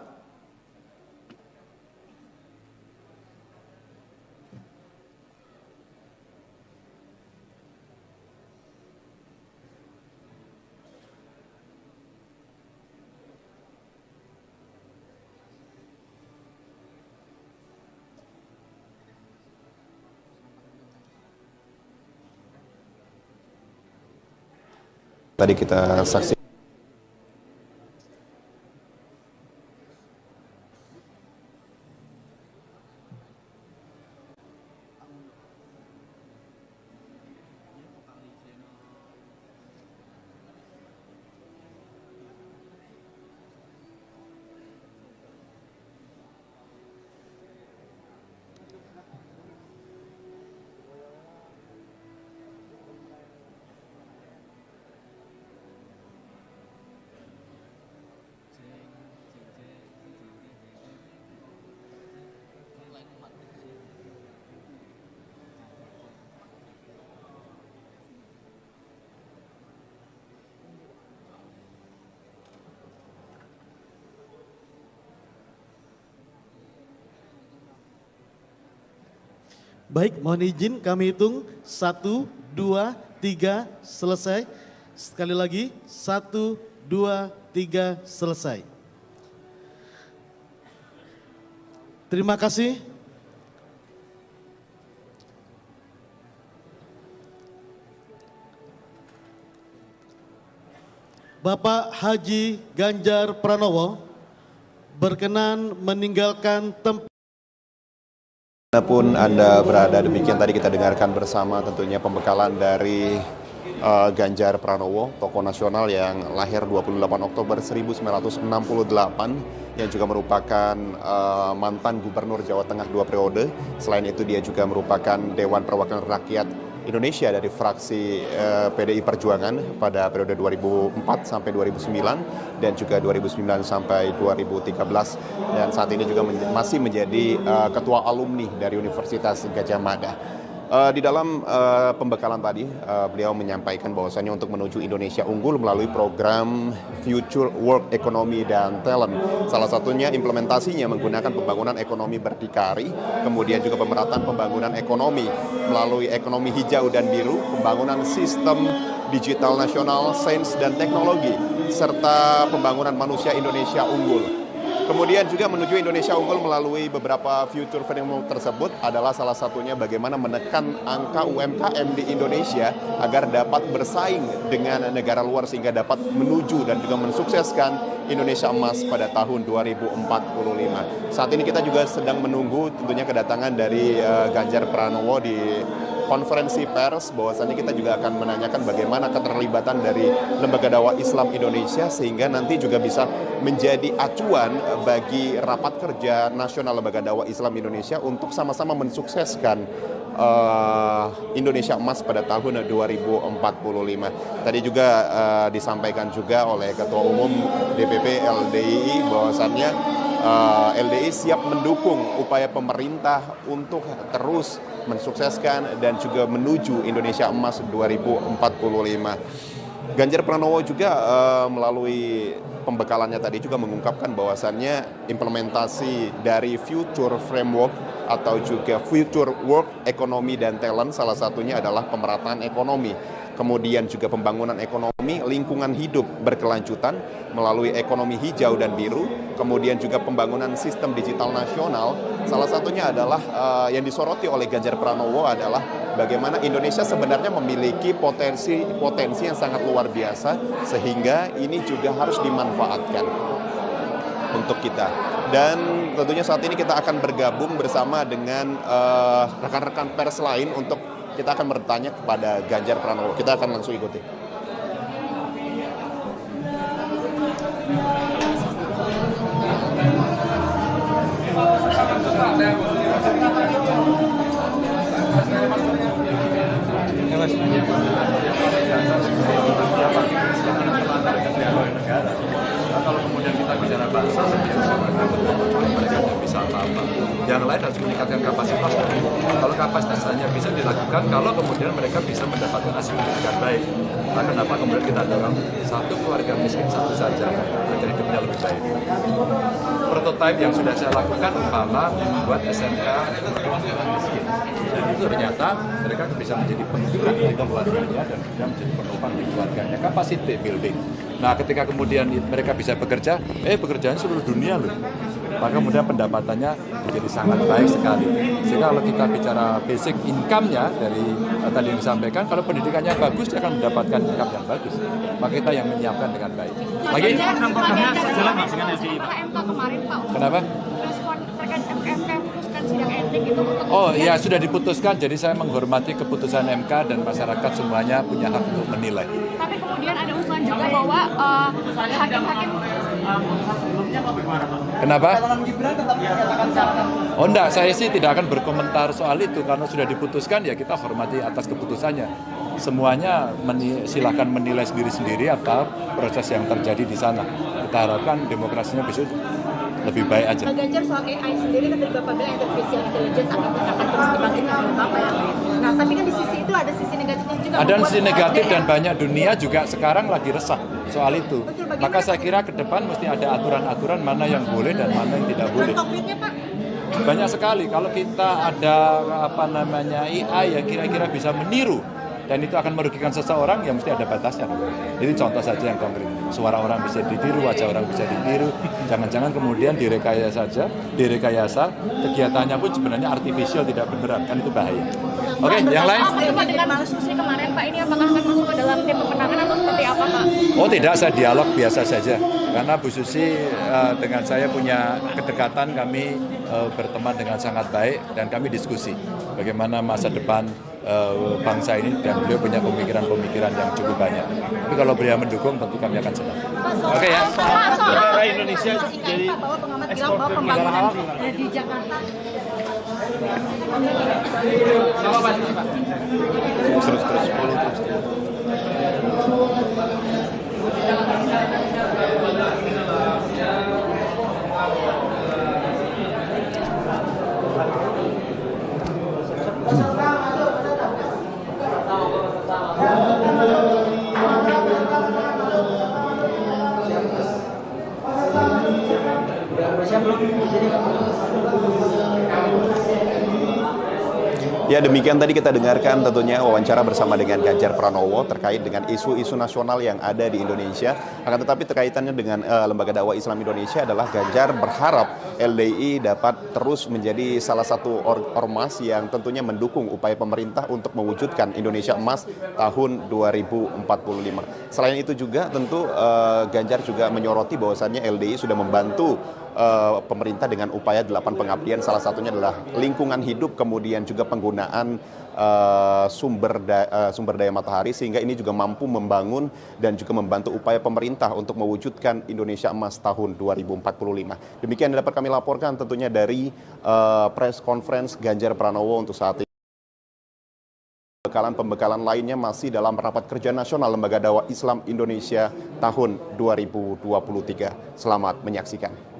C: Tadi kita saksikan
B: Baik, mohon izin kami hitung 1, 2, 3, selesai. Sekali lagi, 1, 2, 3, selesai. Terima kasih. Bapak Haji Ganjar Pranowo berkenan meninggalkan tempat.
C: Dimanapun Anda berada, demikian tadi kita dengarkan bersama tentunya pembekalan dari Ganjar Pranowo, tokoh nasional yang lahir 28 Oktober 1968, yang juga merupakan mantan gubernur Jawa Tengah 2 periode. Selain itu dia juga merupakan Dewan Perwakilan Rakyat Indonesia dari fraksi PDI Perjuangan pada periode 2004 sampai 2009 dan juga 2009 sampai 2013, dan saat ini juga masih menjadi ketua alumni dari Universitas Gadjah Mada. Di dalam pembekalan tadi beliau menyampaikan bahwasannya untuk menuju Indonesia unggul melalui program Future Work Economy dan Talent. Salah satunya implementasinya menggunakan pembangunan ekonomi berdikari, kemudian juga pemerataan pembangunan ekonomi melalui ekonomi hijau dan biru, pembangunan sistem digital nasional, sains dan teknologi, serta pembangunan manusia Indonesia unggul. Kemudian juga menuju Indonesia unggul melalui beberapa future framework tersebut adalah salah satunya bagaimana menekan angka UMKM di Indonesia agar dapat bersaing dengan negara luar sehingga dapat menuju dan juga mensukseskan Indonesia Emas pada tahun 2045. Saat ini kita juga sedang menunggu tentunya kedatangan dari Ganjar Pranowo di konferensi pers, bahwasannya kita juga akan menanyakan bagaimana keterlibatan dari Lembaga Dakwah Islam Indonesia sehingga nanti juga bisa menjadi acuan bagi rapat kerja nasional Lembaga Dakwah Islam Indonesia untuk sama-sama mensukseskan Indonesia Emas pada tahun 2045. Tadi juga disampaikan juga oleh Ketua Umum DPP LDII bahwasannya LDII siap mendukung upaya pemerintah untuk terus mensukseskan dan juga menuju Indonesia Emas 2045. Ganjar Pranowo juga melalui pembekalannya tadi juga mengungkapkan bahwasannya implementasi dari Future Framework atau juga Future Work Economy dan Talent salah satunya adalah pemerataan ekonomi, kemudian juga pembangunan ekonomi lingkungan hidup berkelanjutan melalui ekonomi hijau dan biru, kemudian juga pembangunan sistem digital nasional. Salah satunya adalah yang disoroti oleh Ganjar Pranowo adalah bagaimana Indonesia sebenarnya memiliki potensi yang sangat luar biasa sehingga ini juga harus dimanfaatkan untuk kita. Dan tentunya saat ini kita akan bergabung bersama dengan rekan-rekan pers lain untuk kita akan bertanya kepada Ganjar Pranowo. Kita akan langsung ikuti.
K: Kalau kemudian kita bicara bahasa, mereka tidak bisa apa-apa. Yang lain harus meningkatkan kapasitas. Kalau kapasitas hanya bisa dilakukan kalau kemudian mereka bisa mendapatkan hasil pendidikan baik. Nah, kenapa kemudian kita dorong satu keluarga miskin satu saja agar hidupnya lebih baik. Prototipe yang sudah saya lakukan umpama membuat SMK miskin. Dan itu ternyata mereka bisa menjadi penggerak di keluarganya dan bisa menjadi penopang di keluarganya. Capacity building. Nah, ketika kemudian mereka bisa bekerja, pekerjaan seluruh dunia loh. Maka kemudian pendapatannya menjadi sangat baik sekali. Sehingga kalau kita bicara basic income-nya dari tadi yang disampaikan, kalau pendidikannya bagus, dia akan mendapatkan income yang bagus. Maka kita yang menyiapkan dengan baik. Lagi? Kenapa? Oh ya, sudah diputuskan, jadi saya menghormati keputusan MK dan masyarakat semuanya punya hak untuk menilai.
L: Tapi kemudian ada usulan juga bahwa hakim-hakim
K: Kenapa? Oh enggak, saya sih tidak akan berkomentar soal itu karena sudah diputuskan ya kita hormati atas keputusannya. Semuanya silakan menilai sendiri-sendiri apa proses yang terjadi di sana. Kita harapkan demokrasinya besok lebih baik aja.
L: Ganjar soal AI sendiri kan dari Bapak bilang artificial intelligence akan terus dibangkitkan oleh Bapak ya. Nah, tapi kan di sisi itu ada sisi negatifnya juga. Ada
K: sisi negatif dan banyak dunia juga sekarang lagi resah soal itu. Maka saya kira ke depan mesti ada aturan-aturan mana yang boleh dan mana yang tidak boleh.
L: Konkretnya Pak?
K: banyak sekali kalau kita ada AI yang kira-kira bisa meniru dan itu akan merugikan seseorang, ya mesti ada batasnya. Jadi contoh saja yang konkret, suara orang bisa ditiru, wajah orang bisa ditiru, jangan-jangan kemudian direkayasa, kegiatannya pun sebenarnya artifisial, tidak beneran, kan itu bahaya. Oke, yang lain?
L: Pak, dengan Mas Susri kemarin, Pak, ini apakah akan masuk ke dalam tim pemenangan atau seperti apa, Pak?
K: Oh tidak, saya dialog biasa saja. Karena Bu Susi dengan saya punya kedekatan, kami berteman dengan sangat baik dan kami diskusi bagaimana masa depan bangsa ini, dan beliau punya pemikiran-pemikiran yang cukup banyak. Tapi kalau beliau mendukung, tentu kami akan senang. Oke ya.
L: Negara Indonesia jadi ekspor pembangunan di Jakarta.
K: Terus.
C: Ya, demikian tadi kita dengarkan tentunya wawancara bersama dengan Ganjar Pranowo terkait dengan isu-isu nasional yang ada di Indonesia. Akan tetapi terkaitannya dengan Lembaga Dakwah Islam Indonesia adalah Ganjar berharap LDI dapat terus menjadi salah satu ormas yang tentunya mendukung upaya pemerintah untuk mewujudkan Indonesia Emas tahun 2045. Selain itu juga tentu Ganjar juga menyoroti bahwasannya LDI sudah membantu pemerintah dengan upaya 8 pengabdian, salah satunya adalah lingkungan hidup, kemudian juga penggunaan sumber daya matahari, sehingga ini juga mampu membangun dan juga membantu upaya pemerintah untuk mewujudkan Indonesia Emas tahun 2045. Demikian yang dapat kami laporkan tentunya dari press conference Ganjar Pranowo untuk saat ini. Pembekalan lainnya masih dalam rapat kerja nasional Lembaga Dakwah Islam Indonesia tahun 2023. Selamat menyaksikan.